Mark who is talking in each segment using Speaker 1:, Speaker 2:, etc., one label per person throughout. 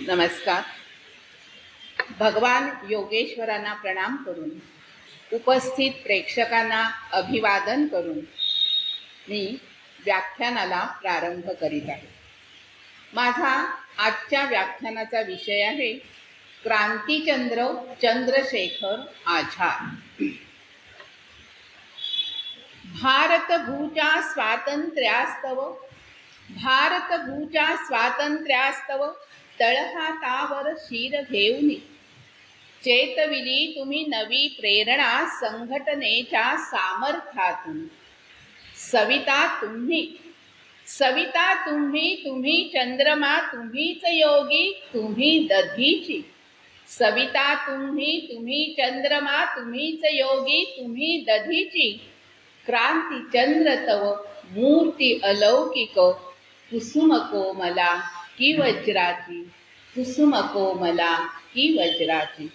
Speaker 1: नमस्कार. भगवान योगेश्वरांना प्रणाम करून उपस्थित प्रेक्षकांना अभिवादन करून मी व्याख्यानाला प्रारंभ करीत आहे. माझा आजच्या व्याख्यानाचा विषय आहे क्रांतिचंद्र चंद्रशेखर आझाद. भारतभूच्या स्वातंत्र्यास्तव तळहातावर शिर घेऊन चेतविली तुम्ही नवी प्रेरणा संघटनेच्या सामर्थ्यातून. सविता तुम्ही चंद्रमा तुम्हीच योगी तुम्ही दधीची. सविता तुम्ही चंद्रमा तुम्हीच योगी तुम्ही दधीची. क्रांतिचंद्र तव मूर्ती अलौकिक कुसुम कोमला की वज्राची. कुसुम कोमला की वज्राची.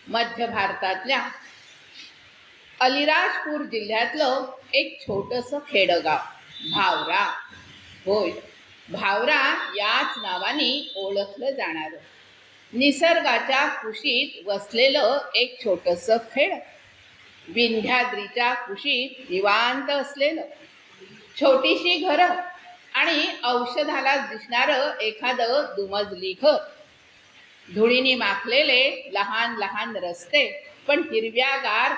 Speaker 1: मध्य भारतातल्या अलिराजपूर जिल्ह्यातलं एक छोटंसं खेडगाव भावरा. होय, भावरा याच नावाने ओळखलं जाणारं निसर्गाच्या कुशीत वसलेलं एक छोटंसं खेड. विंध्याद्रीच्या कुशीत निवांत असलेलं छोटीशी घरं आणि औषधाला दिसणारं एखादं दुमजली घर. धुळीने माखलेले लहान लहान रस्ते पण हिरव्यागार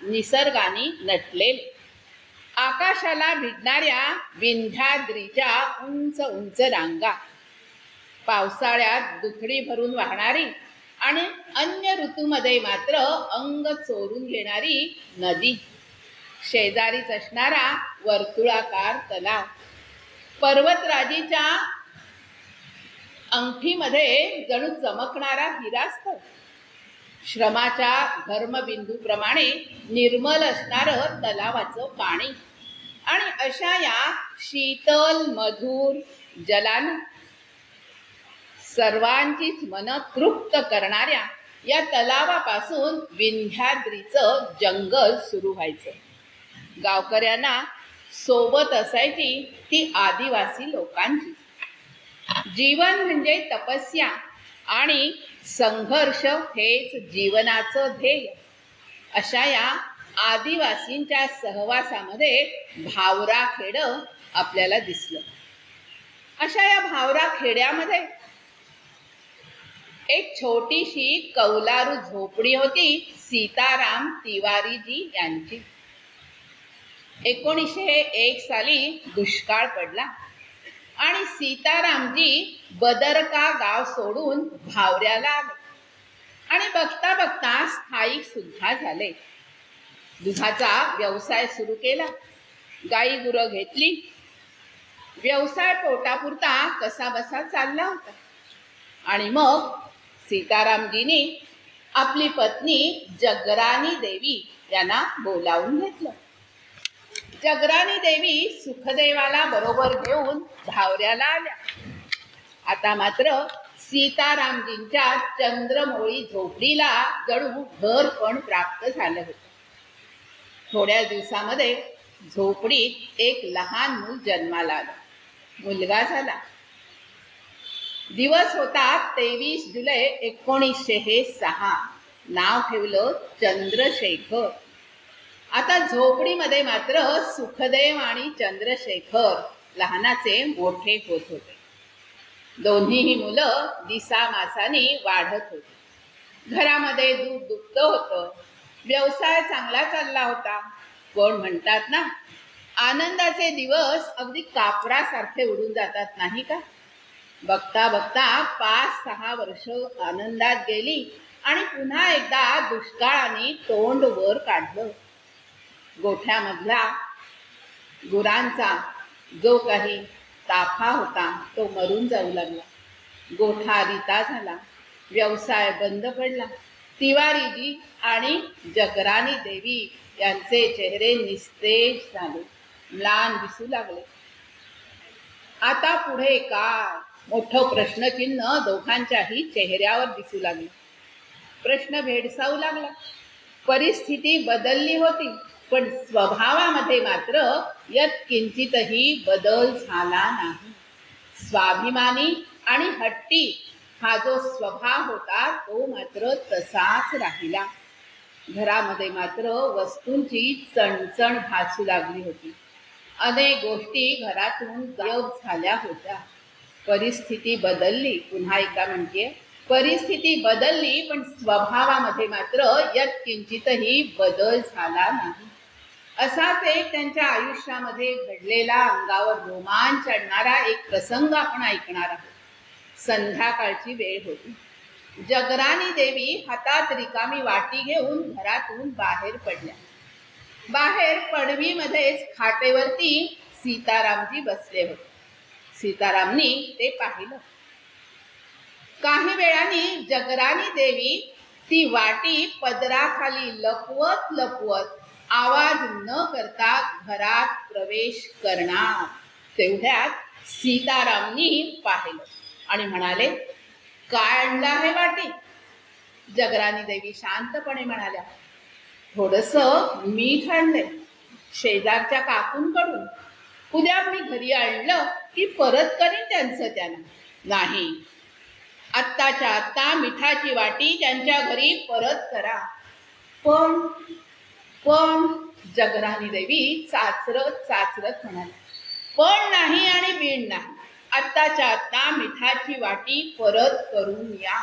Speaker 1: निसर्गाने नटलेले. आकाशाला भिडणाऱ्या विंध्याद्रीच्या उंच उंच रांगा. पावसाळ्यात दुथडी भरून वाहणारी आणि अन्य ऋतूमध्ये मात्र अंग चोरून घेणारी नदी. शेजारीच असणारा वर्तुळाकार तलाव. पर्वतराजीच्या अंगठीमध्ये जणू चमकणारा हिरास्तव. श्रमाच्या धर्मबिंदूप्रमाणे निर्मल असणारं तलावाचं पाणी. आणि अशा या शीतल मधुर जलानं सर्वांचीच मन तृप्त करणाऱ्या या तलावापासून विंध्याद्रीचं जंगल सुरू व्हायचं. गावकऱ्यांना सोबत असायची ती आदिवासी लोकांची. जीवन म्हणजे तपस्या आणि संघर्ष हेच जीवनाचं ध्येय. अशा या आदिवासींच्या सहवासामध्ये भावरा खेड आपल्याला दिसलं. अशा या भावरा खेड्यामध्ये एक छोटीशी कौलारू झोपडी होती सीताराम तिवारीजी यांची. 1901 साली दुष्काळ पडला आणि सीतारामजी बदरका गाव सोडून भावऱ्याला आले आणि बघता बघता स्थायिक सुद्धा झाले. दुधाचा व्यवसाय सुरू केला. गाई गुरं घेतली. व्यवसाय पोटापुरता कसा बसा चालला होता. आणि मग सीतारामजींनी आपली पत्नी जगरानी देवी यांना बोलावून घेतलं. जगरानी देवी सुखदेवाला बरोबर घेऊन भावऱ्याला आल्या. आता मात्र सीतारामजींच्या चंद्रमोळी झोपडीला जणू घर पण प्राप्त झालं होतं. थोड्या दिवसामध्ये झोपडीत एक लहान मूल जन्माला आलं. मुलगा झाला. दिवस होता 23 जुलै 1906. नाव ठेवलं चंद्रशेखर. आता झोपडीमध्ये मात्र सुखदेव आणि चंद्रशेखर लहानाचे मोठे होत होते. दोन्हीही मुलं दिसामासाने वाढत होती. घरामध्ये दूध दुभतं होतं. व्यवसाय चांगला चालला होता. पण म्हणतात ना, आनंदाचे दिवस अगदी कापरासारखे उडून जातात नाही का. बघता बघता 5-6 वर्ष आनंदात गेली आणि पुन्हा एकदा दुष्काळाने तोंड वर काढलं. गोठ्यामधला गुरांचा जो काही ताफा होता तो मरून जाऊ लागला. गोठा रिता झाला. व्यवसाय बंद पडला. तिवारीजी आणि जगरानी देवी यांचे चेहरे निस्तेज झाले, म्लान दिसू लागले. आता पुढे काय, मोठं प्रश्नचिन्ह दोघांच्याही चेहऱ्यावर दिसू लागलं. प्रश्न भेडसावू लागला. परिस्थिती बदलली होती पण स्वभावामध्ये मात्र यत्किंचितही बदल झाला नाही. स्वाभिमानी आणि हट्टी हा जो स्वभाव होता तो मात्र तसाच राहिला. घरामध्ये मात्र वस्तूंची चणचण भासू लागली होती. अनेक गोष्टी घरातून गायब झाल्या होत्या. परिस्थिती बदलली. पुन्हा एकदा म्हणते, परिस्थिती बदलली, पण स्वभावामध्ये मात्र यत्किंचितही बदल झाला नाही. असाच एक त्यांच्या आयुष्यामध्ये घडलेला अंगावर रोमांच आणणारा एक प्रसंग आपण ऐकणार आहोत. संध्याकाळची वेळ होती. जगरानी देवी हातात रिकामी वाटी घेऊन घरातून बाहेर पडल्या. बाहेर पडवीमध्येच खाटेवरती सीतारामजी बसले होते. सीतारामनी ते पाहिलं. काही वेळाने जगरानी देवी ती वाटी पदराखाली लपवत लपवत आवाज न करता घरात प्रवेश करणार. तेवढ्यात सीतारामनी पाहिलं आणि म्हणाले, काय आणलं आहे वाटी? जगरानी देवी शांतपणे म्हणाल्या, थोडंसं मीठ आणलंय शेजारच्या काकूंकडून. उद्या मी घरी आणलं की परत करीन त्यांचं त्यांना. नाही, आत्ताच्या आत्ता मिठाची वाटी त्यांच्या घरी परत करा. पण पण जगरानी देवी चाचरत चाचरत म्हणाली, पण नाही आणि बीण नाही. आत्ताच्या आत्ता मिठाची वाटी परत करून या.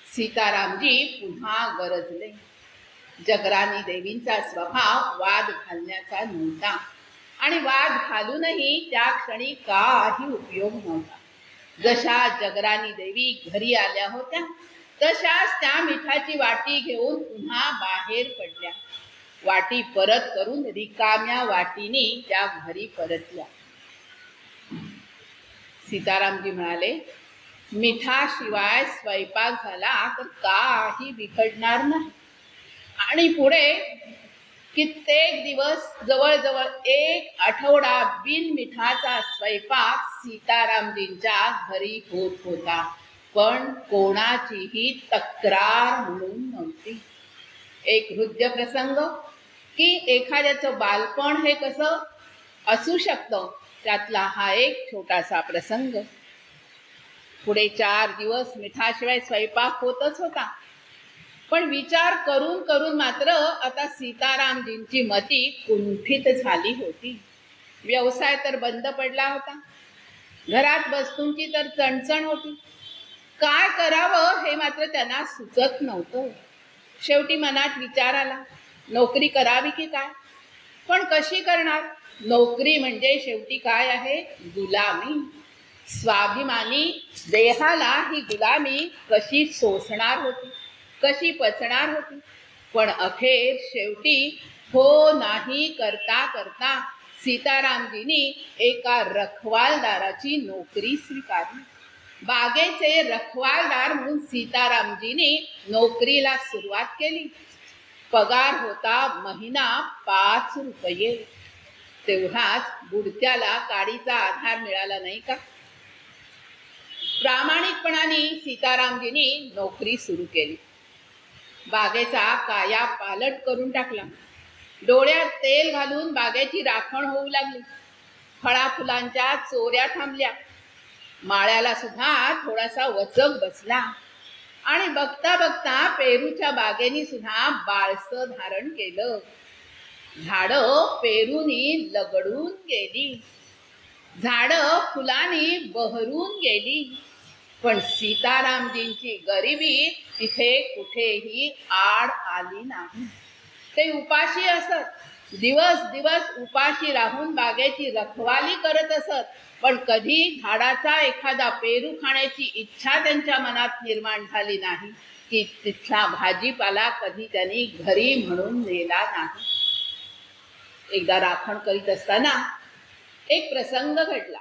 Speaker 1: सीतारामजी पुन्हा गरजले. जगरानी देवींचा स्वभाव वाद घालण्याचा नव्हता आणि वाद घालूनही त्या क्षणी काही उपयोग नव्हता. जशा जगरानी देवी घरी आल्या होत्या तशाच त्या मिठाची वाटी घेऊन पुन्हा बाहेर पडल्या. वाटी परत करून रिकाम्या वाटीने त्या घरी परतल्या. सीतारामजी म्हणाले, मिठाशिवाय स्वयंपाक झाला तर काही बिघडणार नाही. आणि पुढे कित्येक दिवस, जवळजवळ 1 आठवडा बिनमिठाचा स्वयंपाक सीतारामजींच्या घरी होत होता. पण कोणाचीही तक्रार म्हणून नव्हती. एक हृदय प्रसंग की एखाद्याचं बालपण हे कसं असू शकतं, त्यातला हा एक छोटासा प्रसंग. पुढे 4 दिवस मिठाशिवाय स्वयंपाक होतच होता. पण विचार करून करून मात्र आता सीतारामजींची मती कुंठित झाली होती. व्यवसाय तर बंद पडला होता. घरात वस्तूंची तर चणचण होती. काय करावं हे मात्र त्यांना सुचत नव्हतं. शेवटी मनात विचार आला, नोकरी करावी की काय? पण कशी करणार? नोकरी म्हणजे शेवटी काय आहे? गुलामी. स्वाभिमानी देहाला ही गुलामी कशी सोसणार होती, कशी पचणार होती? पण अखेर शेवटी हो नाही करता करता सीतारामजींनी एका रखवालदाराची नोकरी स्वीकारली. बागेचे रखवालदार म्हणून सीतारामजींनी नोकरीला सुरुवात केली. पगार होता महिना 5 रुपये. तेवढाच बुडत्याला काडीचा आधार मिळाला नाही का? प्रामाणिकपणाने सीतारामजींनी नोकरी सुरू केली. बागेचा काया पालट करून टाकला. डोळ्यात तेल घालून बागेची राखण होऊ लागली. फळा फुलांच्या चोऱ्या थांबल्या. माळ्याला सुद्धा थोडासा वचक बसला आणि बघता बघता पेरूच्या बागेनी सुद्धा बाळसं धारण केलं. झाडं पेरूनी लगडून गेली, झाडं फुलांनी बहरून गेली. पण सीतारामजींची गरिबी तिथे कुठेही आड आली नाही. ते उपाशी असत, दिवस दिवस उपाशी राहून बागेची रखवाली करत असत. पण कधी झाडाचा एखादा पेरू खाण्याची इच्छा त्यांच्या मनात निर्माण झाली नाही की तिथला भाजीपाला कधी त्यांनी घरी म्हणून नेला नाही. एकदा राखण करीत असताना एक प्रसंग घडला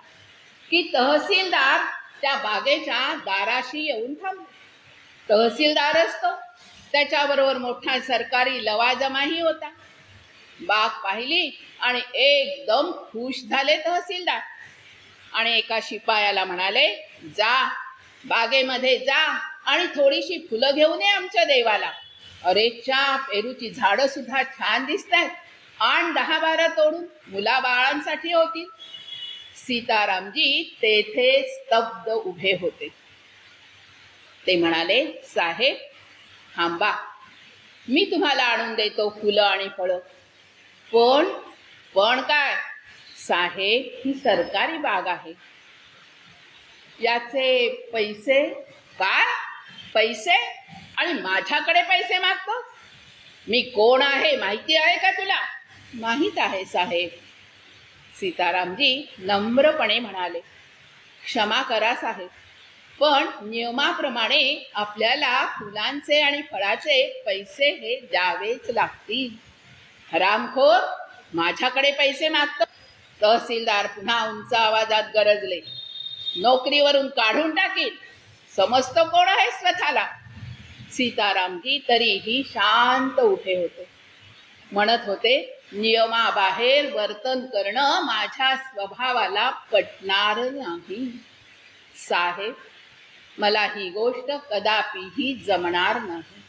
Speaker 1: की तहसीलदार त्या बागेच्या दाराशी येऊन थांबले. तहसीलदार असतो, त्याच्याबरोबर मोठा सरकारी लवाजमाही होता. बाग पाहिली आणि एकदम खुश झाले तहसीलदार आणि एका शिपायाला म्हणाले, जा बागेमध्ये जा आणि थोडीशी फुलं घेऊन ये आमच्या देवाला. अरे च्या, पेरूची झाडं सुद्धा छान दिसतात, आण 10-12 तोडून, मुलाबाळांसाठी होतील. सीतारामजी तेथे स्तब्ध उभे होते. ते म्हणाले, साहेब थांबा, मी तुम्हाला आणून देतो फुलं आणि फळं. पण काय साहेब, ही सरकारी बाग आहे, याचे पैसे. काय पैसे? आणि माझ्याकडे पैसे मागतो? मी कोण आहे माहिती आहे का तुला? माहीत आहे साहेब. सीतारामजी नम्रपणे म्हणाले, क्षमा करा साहेब, पण नियमाप्रमाणे आपल्याला फुलांचे आणि फळाचे पैसे हे द्यावेच लागतील. हरामखोर, माझ्याकडे पैसे मागतो? तहसीलदार पुन्हा उंच आवाजात गरजले, नोकरीवरून काढून टाकील. समजतो कोण आहे स्वतःला? सीतारामजी तरीही शांत उभे होते. म्हणत होते, नियमाबाहेर वर्तन करणं माझ्या स्वभावाला पटणार नाही. साहेब, मला ही गोष्ट कदापिही जमणार नाही.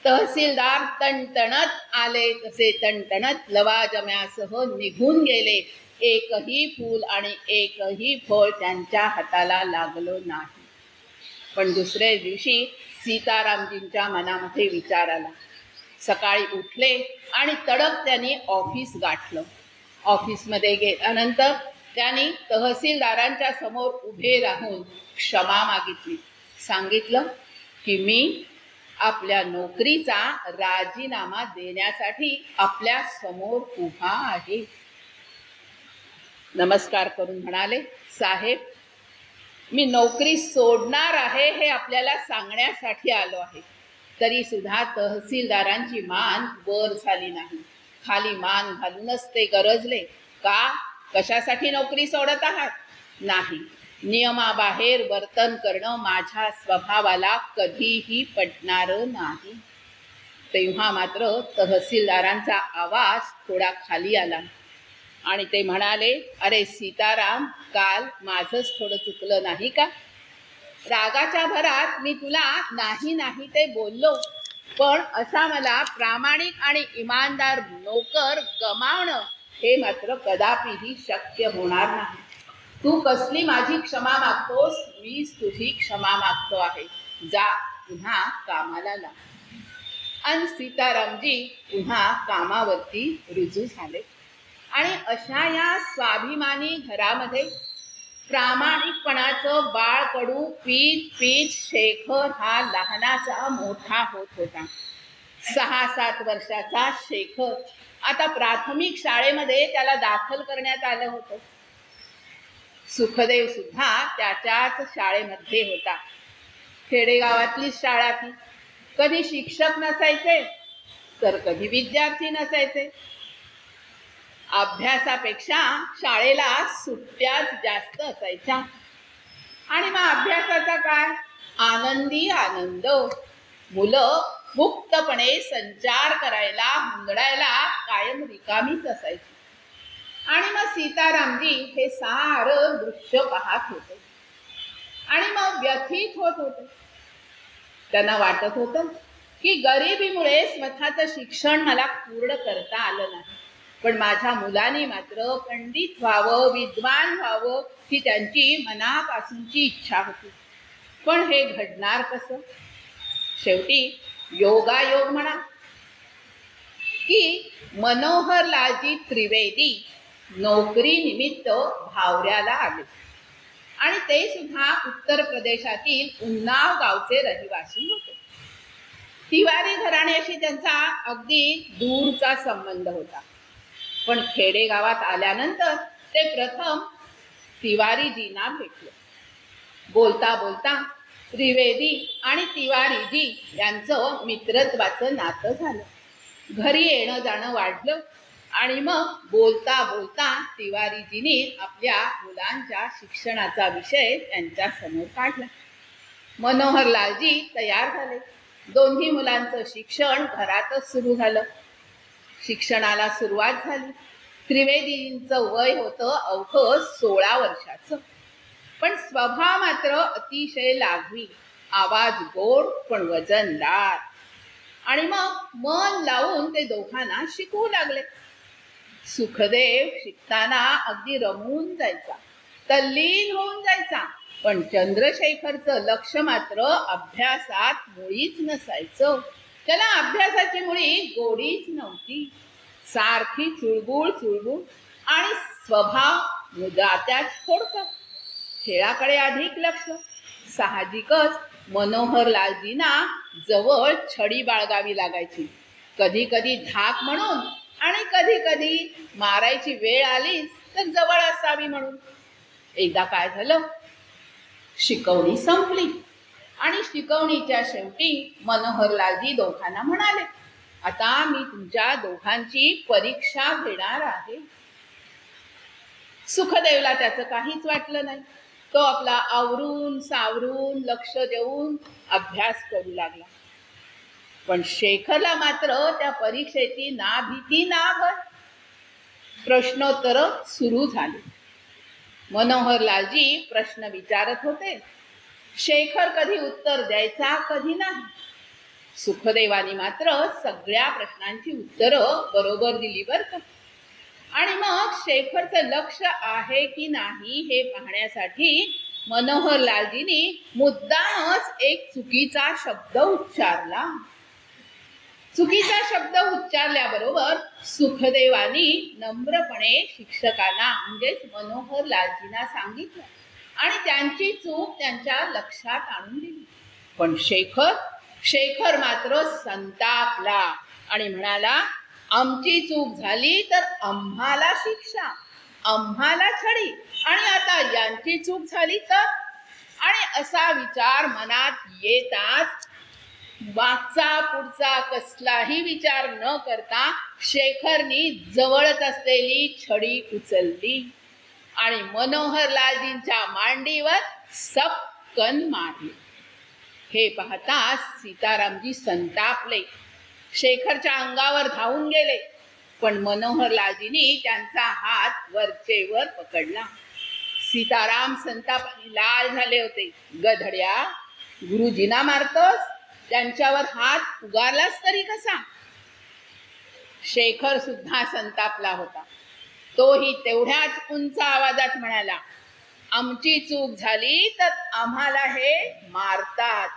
Speaker 1: तहसीलदार तणतणत आले तसे तणतणत लवाजम्यासह निघून गेले. एकही फूल आणि एकही फळ त्यांच्या हाताला लागलं नाही. पण दुसऱ्या दिवशी सीतारामजींच्या मनामध्ये विचार आला. सकाळी उठले आणि तडक त्यांनी ऑफिस गाठलं. ऑफिसमध्ये गेल्यानंतर त्यांनी तहसीलदारांच्या समोर उभे राहून क्षमा मागितली. सांगितलं की मी आपल्या नोकरीचा राजीनामा देण्यासाठी आपल्या समोर उभा आहे. नमस्कार करून म्हणाले, साहेब, मी नोकरी सोडणार आहे हे आपल्याला सांगण्यासाठी आलो आहे. तरी सुद्धा तहसीलदारांची मान वर झाली नाही. खाली मान घालूनच ते गरजले, का? कशासाठी नोकरी सोडत आहात? नाही, नियमाबाहेर वर्तन करणं माझ्या स्वभावाला कधीही पटणार नाही. तेव्हा मात्र तहसीलदारांचा आवाज थोडा खाली आला आणि ते म्हणाले, अरे सीताराम, काल माझंच थोडं चुकलं नाही का? रागाच्या भरात मी तुला नाही नाही ते बोललो, पण असा मला प्रामाणिक आणि इमानदार नोकर गमावणं हे मात्र कदापिही शक्य होणार नाही. तू कसली माझी क्षमा मागतोस? मीच तुझी क्षमा मागतो आहे. जा, पुन्हा कामाला लाग. आणि सीतारामजी पुन्हा कामावरती रुजू झाले. आणि अशा या स्वाभिमानी घरामध्ये प्रामाणिकपणाचं बाळकडू पीत पीत शेखर हा लहानाचा मोठा होत होता. 6-7 वर्षाचा शेखर आता प्राथमिक शाळेमध्ये त्याला दाखल करण्यात आलं होतं. सुखदेव सुद्धा त्याच्याच शाळेमध्ये होता. खेडेगावातली शाळा ती. कधी शिक्षक नसायचे तर कधी विद्यार्थी नसायचे. अभ्यासापेक्षा शाळेला सुट्ट्याच जास्त असायच्या. आणि मग अभ्यासाचा काय? आनंदी आनंद. मुलं मुक्तपणे संचार करायला, हुंदडायला कायम रिकामीच असायची. आणि मग सीतारामजी हे सारं दृश्य पाहत होते आणि मग व्यथित होत होते. त्यांना वाटत होतं की गरिबीमुळे स्वतःचं शिक्षण मला पूर्ण करता आलं नाही, पण माझ्या मुलाने मात्र पंडित व्हावं, विद्वान व्हावं ही त्यांची मनापासूनची इच्छा होती. पण हे घडणार कसं? शेवटी योगायोग म्हणा की मनोहरलालजी त्रिवेदी नोकरी निमित्त भावऱ्याला आले आणि ते सुद्धा उत्तर प्रदेशातील उन्नाव गावचे रहिवासी होते. तिवारी घराण्याशी त्यांचा अगदी दूरचा संबंध होता. पण खेडेगावात आल्यानंतर ते प्रथम तिवारीजींना भेटले. बोलता बोलता त्रिवेदी आणि तिवारीजी यांचं मित्रत्वाचं नातं झालं. घरी येणं जाणं वाढलं आणि मग बोलता बोलता तिवारीजींनी आपल्या मुलांच्या शिक्षणाचा विषय त्यांच्या समोर काढला. मनोहरलालजी तयार झाले. दोन्ही मुलांचं शिक्षण घरातच सुरू झालं. शिक्षणाला सुरुवात झाली. त्रिवेदींचं वय होतं अवघं 16 वर्षाचं. पण स्वभाव मात्र अतिशय लाघवी, आवाज गोड पण वजनदार. आणि मग मन लावून ते दोघांना शिकवू लागले. सुखदेव शिकताना अगदी रमून जायचा. तल्लीन होऊन जायचा. पण चंद्रशेखरचं लक्ष मात्र अभ्यासात मुळीच नसायचं. त्याला अभ्यासाची मुळी गोडीच नव्हती. सारखी चुळबुळ चुळबुळ आणि स्वभाव मुदात्याच थोडकं. खेळाकडे अधिक लक्ष. साहजिकच मनोहरलालजींना जवळ छडी बाळगावी लागायची. कधी कधी धाक म्हणून आणि कधी कधी मारायची वेळ आलीच तर जवळ असावी म्हणून. एकदा काय झालं, शिकवणी संपली आणि शिकवणीच्या शेवटी मनोहरलालजी दोघांना म्हणाले, आता मी तुमच्या दोघांची परीक्षा घेणार आहे. सुखदेवला त्याचं काहीच वाटलं नाही. तो आपला आवरून सावरून लक्ष देऊन अभ्यास करू लागला. पण शेखरला मात्र त्या परीक्षेची ना भीती ना भय. प्रश्नोत्तर सुरू झाले. मनोहरलालजी प्रश्न विचारत होते. शेखर कधी उत्तर द्यायचा कधी नाही. सुखदेवानी मात्र सगळ्या प्रश्नांची उत्तरं बरोबर दिली बरं का. आणि मग शेखरचं लक्ष आहे की नाही हे पाहण्यासाठी मनोहरलालजींनी मुद्दामच एक चुकीचा शब्द उच्चारला. चुकीचा शब्द उच्चारल्याबरोबर सुखदेवानी नम्रपणे शिक्षकांना म्हणजेच मनोहरलालजींना सांगितलं आणि त्यांची चूक त्यांच्या लक्षात आणून दिली. पण शेखर मात्र संतापला आणि म्हणाला, आमची चूक झाली तर आम्हाला शिक्षा, आम्हाला छडी, आणि आता यांची चूक झाली तर. आणि असा विचार मनात येताच मागचा पुढचा कसलाही विचार न करता शेखरनी जवळच असलेली छडी उचलली आणि मनोहरलालजींच्या मांडीवर सपकन मारली. हे पाहता सीतारामजी संतापले, शेखरच्या अंगावर धावून गेले. पण मनोहरलालजींनी त्यांचा हात वरचेवर पकडला. सीताराम संतापाने लाल झाले होते. गधड्या, गुरुजींना मारतोस, त्यांच्यावर हात उगारलास तरी कसा. शेखर सुद्धा संतापला होता. तोही तेवढ्याच उंच आवाजात म्हणाला, आमची चूक झाली तर आम्हाला हे मारतात,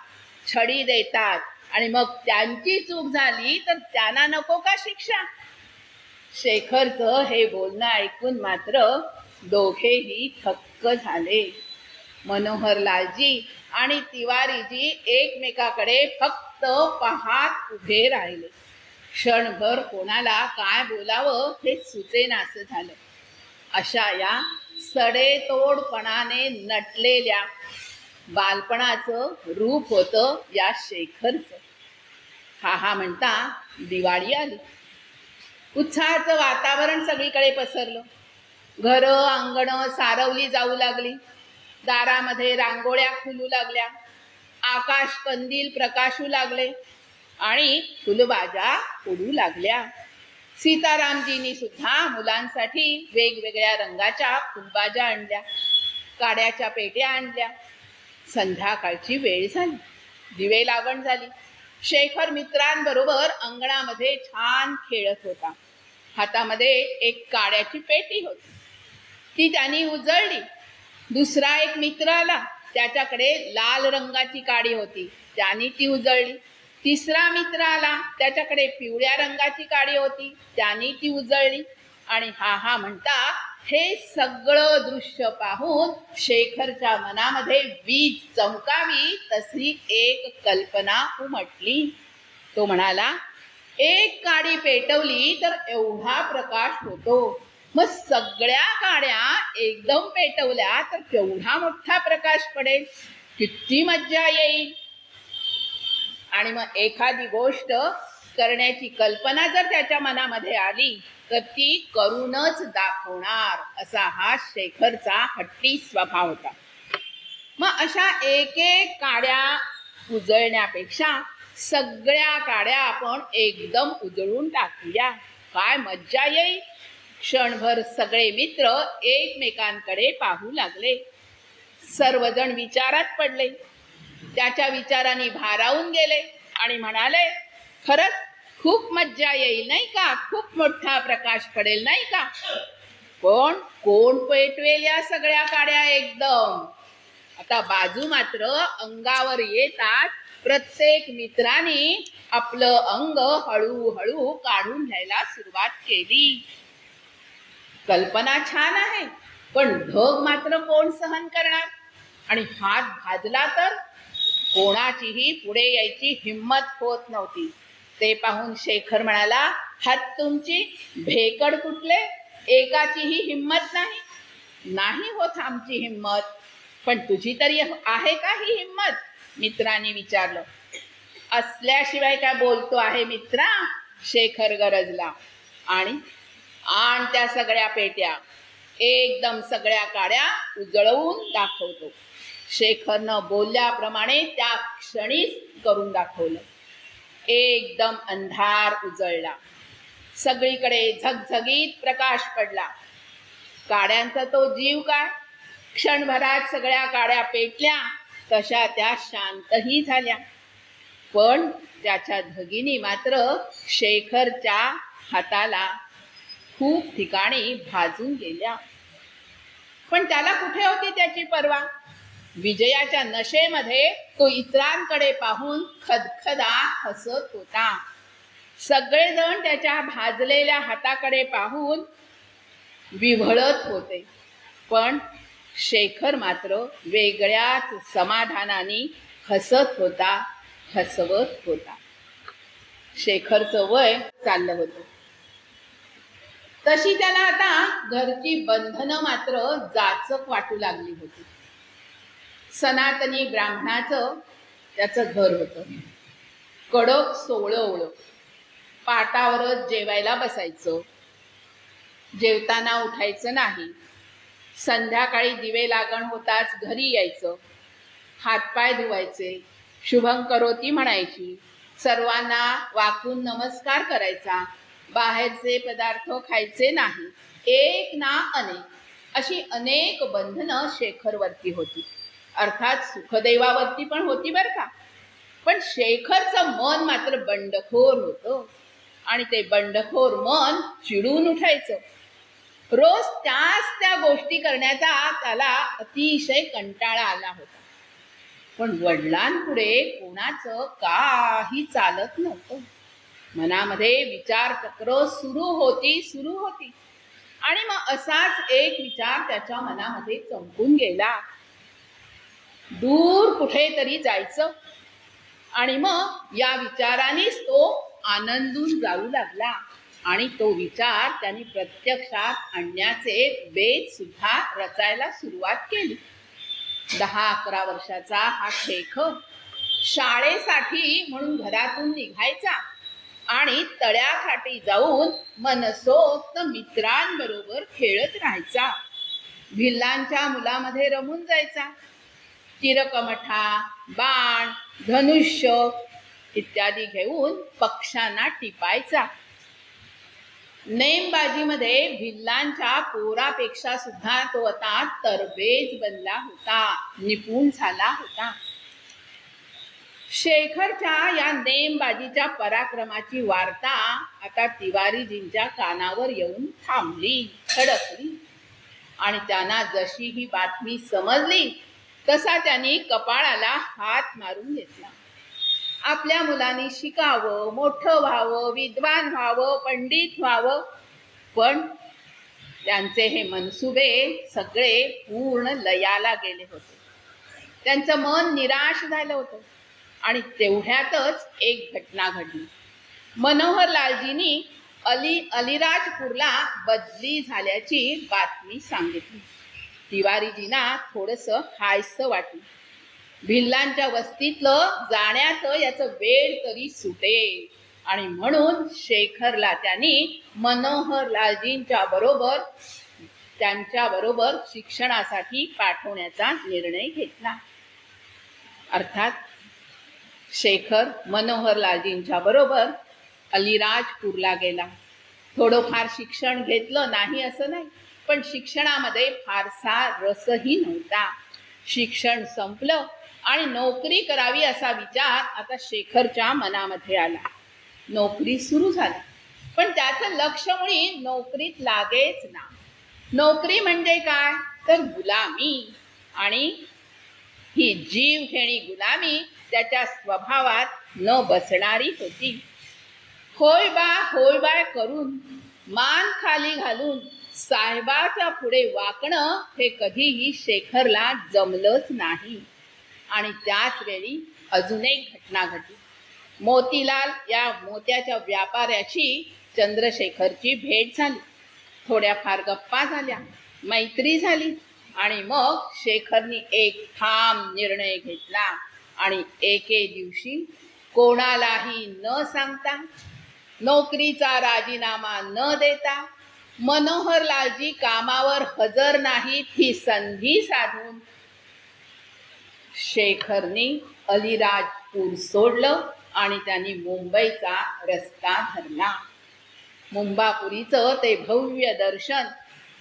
Speaker 1: छडी देतात, आणि मग त्यांची चूक झाली तर त्यांना नको का शिक्षा. शेखरचं हे बोलणं ऐकून मात्र दोघेही थक्क झाले. मनोहरलालजी आणि तिवारीजी एकमेकाकडे फक्त पाहत उभे राहिले. क्षणभर कोणाला काय बोलावं हे सुचेनासं झालं. अशा या सडेतोडपणाने नटलेल्या बालपणाचं रूप होतं या शेखरचं. हा म्हणता दिवाळी आली. उत्साहाचं वातावरण सगळीकडे पसरलं. घरं अंगणं सारवली जाऊ लागली. दारामध्ये रांगोळ्या खुलू लागल्या. आकाश कंदील प्रकाशू लागले आणि फुलबाजा उडू लागल्या. सीतारामजींनी सुद्धा मुलांसाठी वेगवेगळ्या रंगाच्या फुलबाजा आणल्या, काड्याच्या पेट्या आणल्या. संध्याकाळची वेळ झाली. दिवे लागण झाली. शेखर मित्रांबरोबर अंगणामध्ये छान खेळत होता. हातामध्ये एक काड्याची पेटी होती, ती त्यांनी उजळली. दुसरा एक मित्र आला, त्याच्याकडे लाल रंगाची काडी होती, त्यांनी ती उजळली. तिसरा मित्र आला, त्याच्याकडे पिवळ्या रंगाची काडी होती, त्यांनी ती उजळली. आणि हा म्हणता हे सगळं दृश्य पाहून शेखरच्या मनामध्ये वीज चमकावी तशी एक कल्पना उमटली. तो म्हणाला, एक काडी पेटवली तर एवढा प्रकाश होतो, मग सगळ्या काड्या एकदम पेटवल्या तर केवढा मोठा प्रकाश पडेल, किती मज्जा येईल. आणि मग एखादी गोष्ट करण्याची कल्पना जर त्याच्या मनामध्ये आली तर ती करूनच दाखवणार, असा हा शेखरचा हट्टी स्वभाव होता. मग अशा एक एक काड्या उजळण्यापेक्षा सगळ्या काड्या आपण एकदम उजळून टाकूया, काय मज्जा येईल. क्षणभर सगळे मित्र एकमेकांकडे पाहू लागले. सर्वजण विचारात पडले. त्याच्या विचारांनी भारावून गेले आणि म्हणाले, खरंच खूप मज्जा येईल नाही का, खूप मोठा प्रकाश पडेल नाही का. पण कोण पेटवेल या सगळ्या काड्या एकदम? आता बाजू मात्र अंगावर येतात प्रत्येक मित्राने आपलं अंग हळूहळू काढून घ्यायला सुरुवात केली. कल्पना छान आहे, पण धग मात्र कोण सहन करणार? आणि हात भाजला तर कोणाचीही पुढे यायची हिम्मत होत नव्हती. ते पाहून शेखर म्हणाला, हात तुमची भेकड कुठले, एकाचीही हिम्मत नाही? नाही होत आमची हिम्मत. पण तुझी तरी आहे का ही हिम्मत? मित्रांनी विचारलं. असल्याशिवाय काय बोलतो आहे मित्रा? शेखर गरजला. आणि त्या सगळ्या पेट्या एकदम सगळ्या काड्या उजळवून दाखवतो. शेखरनं बोलल्याप्रमाणे त्या क्षणीच करून दाखवलं. एकदम अंधार उजळला. सगळीकडे झगझगीत प्रकाश पडला. काड्यांचा तो जीव काय, क्षणभरात सगळ्या काड्या पेटल्या. तशा त्या शांतही झाल्या. पण त्याच्या धगिनी मात्र शेखरच्या हाताला खूप ठिकाणी भाजून गेल्या. पण त्याला कुठे होती त्याची पर्वा? विजयाच्या नशेमध्ये तो इतरांकडे पाहून खदखदा हसत होता. सगळेजण त्याच्या भाजलेल्या हाताकडे पाहून विव्हळत होते. पण शेखर मात्र वेगळ्याच समाधानाने हसत होता, हसवत होता. शेखरचं वय चाललं होतं. तशी त्याला आता घरची बंधनं मात्र जाचक वाटू लागली होती. सनातनी ब्राह्मणाचं त्याचं घर होतं. कडक सोवळं, पाटावरच जेवायला बसायचं. जेवताना उठायचं नाही. संध्याकाळी दिवे लागण होताच घरी यायचं. हातपाय धुवायचे, शुभं करोती म्हणायची, सर्वांना वाकून नमस्कार करायचा, बाहेरचे पदार्थ खायचे नाही. एक ना अनेक अशी अनेक बंधनं शेखरवरती होती. अर्थात सुखदेवावरती पण होती बरं का. पण शेखरचं मन मात्र बंडखोर होतं. आणि ते बंडखोर मन चिडून उठायचं. रोज त्या गोष्टी करण्याचा त्याला अतिशय कंटाळा आला होता. पण वडिलांपुढे कोणाचं काही चालत नव्हतं. मनामध्ये विचार चक्र सुरू होती. आणि मग असाच एक विचार त्याच्या मनामध्ये चमकून गेला. दूर कुठेतरी जायचं. आणि मग या विचारानेच तो आनंदून जाऊ लागला. आणि तो विचार त्यांनी प्रत्यक्षात आणण्याचे बेत सुद्धा रचायला सुरुवात केली. 10-11 वर्षाचा हा शेखर शाळेसाठी म्हणून घरातून निघायचा आणि तळ्याकाठी जाऊन मनसोक्त मित्रांबरोबर खेळत राहायचा. भिल्लांच्या मुलामध्ये रमून जायचा. तिरकमठा, बाण, धनुष्य इत्यादी घेऊन पक्ष्यांना टिपायचा. नेमबाजीमध्ये भिल्लांच्या पोरापेक्षा सुद्धा तो आता तरबेज बनला होता, निपुण झाला होता. शेखरच्या या नेमबाजीच्या पराक्रमाची वार्ता आता तिवारीजींच्या कानावर येऊन थांबली, थडकली. आणि त्यांना जशी ही बातमी समजली तसा त्यांनी कपाळाला हात मारून घेतला. आपल्या मुलांनी शिकावं, मोठं व्हावं, विद्वान व्हावं, पंडित व्हावं. पण त्यांचे हे मनसुबे सगळे पूर्ण लयाला गेले होते. त्यांचं मन निराश झालं होतं. आणि तेवढ्यातच एक घटना घडली. मनोहरलालजींनी अलिराजपूरला बदली झाल्याची बातमी सांगितली. तिवारीजींना थोडंसं हायसं वाटलं. भिल्लांच्या वस्तीतलं जाण्याचं याचं वेळ तरी सुटेल. आणि म्हणून शेखरला त्यांनी मनोहरलालजींच्या बरोबर त्यांच्याबरोबर शिक्षणासाठी पाठवण्याचा निर्णय घेतला. अर्थात शेखर मनोहरलालजींच्या बरोबर अलिराजपूरला गेला. थोडंफार शिक्षण घेतलं नाही असं नाही, पण शिक्षणामध्ये फारसा रसही नव्हता. शिक्षण संपलं आणि नोकरी करावी असा विचार आता शेखरच्या मनामध्ये आला. नोकरी सुरू झाली, पण त्याचं लक्ष मुळी नोकरीत लागेच ना. नोकरी म्हणजे काय तर गुलामी, आणि ही जीवघेणी गुलामी त्याच्या स्वभावात न बसणारी होती. होय बा करून मान खाली घालून साहेबाच्या पुढे वाकणं हे कधीही शेखरला जमलंच नाही. आणि त्याच वेळी अजून एक घटना घडली. मोतीलाल या मोत्याच्या व्यापाऱ्याशी चंद्रशेखरची भेट झाली. थोड्याफार गप्पा झाल्या, मैत्री झाली, आणि मग शेखरनी एक ठाम निर्णय घेतला आणि एके दिवशी कोणालाही न सांगता, नोकरीचा राजीनामा न देता, मनोहरलालजी कामावर हजर नाहीत ही संधी साधून शेखरने अलिराजपूर सोडलं आणि त्यांनी मुंबईचा रस्ता धरला. मुंबापुरीचं ते भव्य दर्शन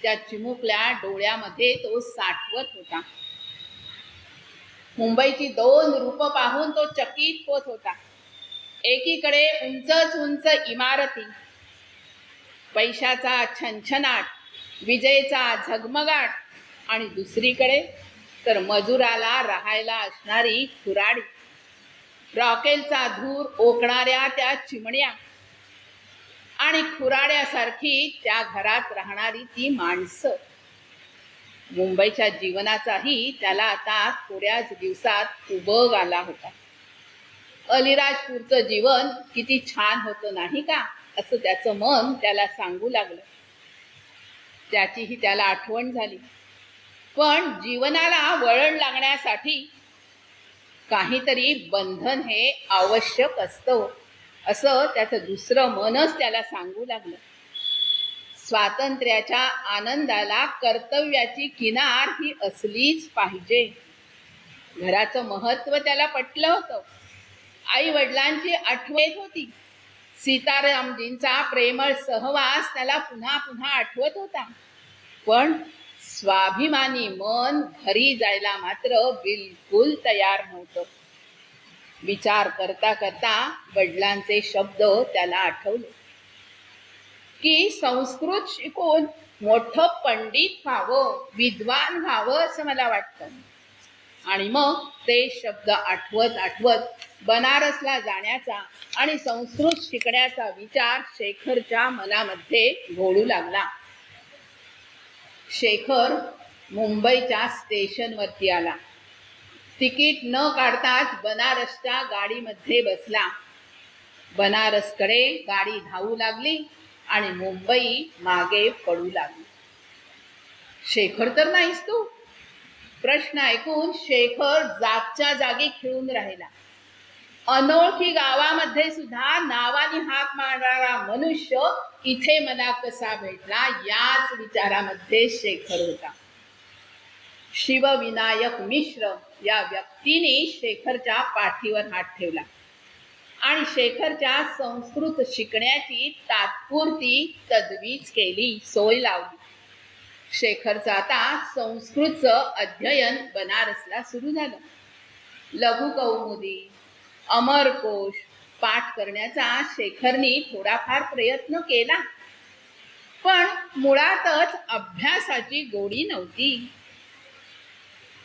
Speaker 1: त्या चिमुकल्या डोळ्यामध्ये तो साठवत होता. मुंबईची दोन रूप पाहून तो चकित होत होता. एकीकडे उंचच उंच इमारती, पैशाचा छनछनाट, विजेचा झगमगाट, आणि दुसरीकडे तर मजुराला राहायला असणारी खुराडी, रॉकेलचा धूर ओकणाऱ्या त्या चिमण्या, आणि खुराड्यासारखी त्या घरात राहणारी ती माणसं. मुंबईच्या जीवनाचाही त्याला आता थोड्याच दिवसात उबग आला होता. अलिराजपूरचं जीवन किती छान होतं नाही का, असं त्याचं मन त्याला सांगू लागलं. त्याचीही त्याला आठवण झाली. पण जीवनाला वळण लागण्यासाठी काहीतरी बंधन हे आवश्यक असतं, असं त्याचं दुसरं मनच त्याला सांगू लागलं. स्वातंत्र्याच्या आनंदाला कर्तव्याची किनार ही असलीच पाहिजे. घराचं महत्व त्याला पटलं होतं. आई वडिलांची आठवण येत होती. सीतारामजींचा प्रेमळ सहवास त्याला पुन्हा पुन्हा आठवत होता. पण स्वाभिमानी मन घरी जायला मात्र बिलकुल तयार नव्हतं. विचार करता करता वडिलांचे शब्द त्याला आठवले की संस्कृत शिकून मोठं पंडित व्हावं, विद्वान व्हावं असं मला वाटतं. आणि मग ते शब्द आठवत आठवत बनारसला जाण्याचा आणि संस्कृत शिकण्याचा विचार शेखरच्या मनामध्ये घोळू लागला. शेखर मुंबईच्या स्टेशनवरती आला. तिकीट न काढताच बनारसच्या गाडीमध्ये बसला. बनारसकडे गाडी धावू लागली आणि मुंबई मागे पडू लागली. शेखर तर नाहीस तू? प्रश्न ऐकून शेखर जागच्या जागी खिळून राहिला. अनोळखी गावामध्ये सुद्धा नावाने हाक मारणारा मनुष्य इथे मला कसा भेटला, याच विचारामध्ये शेखर होता. शिवविनायक मिश्र या व्यक्तीने शेखरच्या पाठीवर हात ठेवला आणि शेखरच्या संस्कृत शिकण्याची तात्पुरती तजवीज केली, सोय लावली. शेखरचं आता संस्कृतचं अध्ययन बनारसला सुरू झालं. लघुकौमुदी, अमरकोश पाठ करण्याचा शेखरनी थोडाफार प्रयत्न केला, पण मुळातच अभ्यासाची गोडी नव्हती.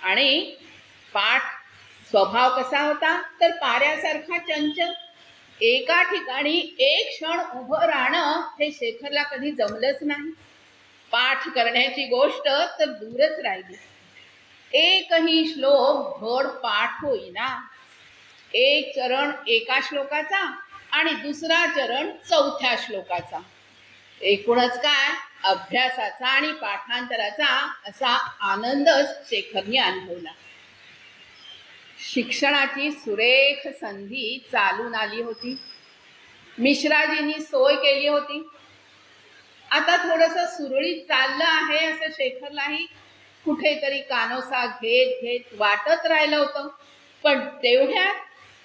Speaker 1: आणि पाठ स्वभाव कसा होता तर पाऱ्यासारखा चंचल. एका ठिकाणी एक क्षण उभं राहणं हे शेखरला कधी जमलंच नाही. पाठ करण्याची गोष्ट तर दूरच राहिली. एकही श्लोक धड पाठ होईना. एक चरण एका श्लोकाचा आणि दुसरा चरण चौथ्या श्लोकाचा. एकूणच काय, अभ्यासाचा आणि पाठांतराचा असा आनंदच शेखरने अनुभवला. शिक्षणाची सुरेख संधी चालून आली होती. मिश्राजींनी सोय केली होती. आता थोडंसं सुरळीत चाललं आहे असं शेखरलाही कुठेतरी कानोसा घेत घेत वाटत राहिलं होतं. पण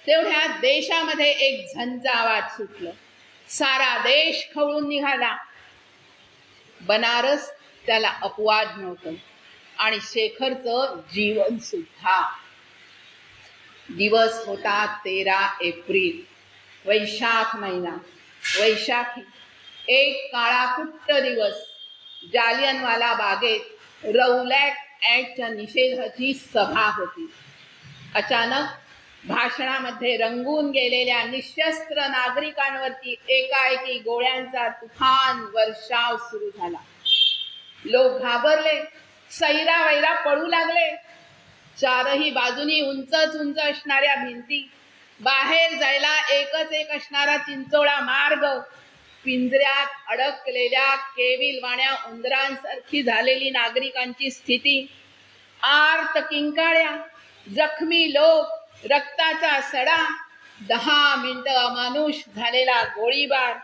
Speaker 1: तेवढ्यात देशामध्ये एक झंझावात सुटलं. सारा देश खवळून निघाला. बनारस त्याला अपवाद नव्हतं आणि शेखरचं जीवन सुद्धा. दिवस होता 13 एप्रिल, वैशाख महिना. वैशाखी, एक काळाकुट्ट दिवस. जालियनवाला बागेत रौलॅक ॲक्टच्या निषेधाची सभा होती. अचानक भाषणामध्ये रंगून गेलेल्या निशस्त्र नागरिकांवरती एकाएकी गोळ्यांचा तुफान वर्षाव सुरू झाला. लोक घाबरले, सैरावैरा पडू लागले. चारही बाजूनी उंचच उंच असणाऱ्या भिंती, बाहेर जायला एकच एक असणारा चिंचोळा मार्ग, पिंजऱ्यात अडकलेल्या केविलवाण्या उंदरांसारखी झालेली नागरिकांची स्थिती, आर्त किंकाळ्या, जखमी लोक, रक्ताचा सडा, 10 मिनिटं अमानुष झालेला गोळीबार,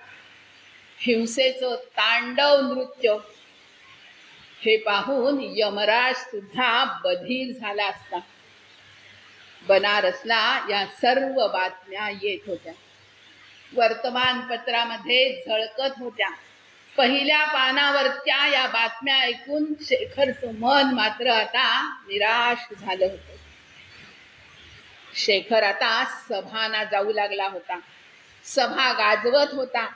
Speaker 1: हिंसेचं तांडव नृत्य, हे पाहून यमराज सुद्धा बधीर झाला असता. बनारसला या सर्व बातम्या येत होत्या, वर्तमानपत्रामध्ये झळकत होत्या. पहिल्या पानावरच्या या बातम्या ऐकून शेखरचं मन मात्र आता निराश झालं होतं. शेखर आता सभाना जाऊ लागला होता. सभा गाजवत होता.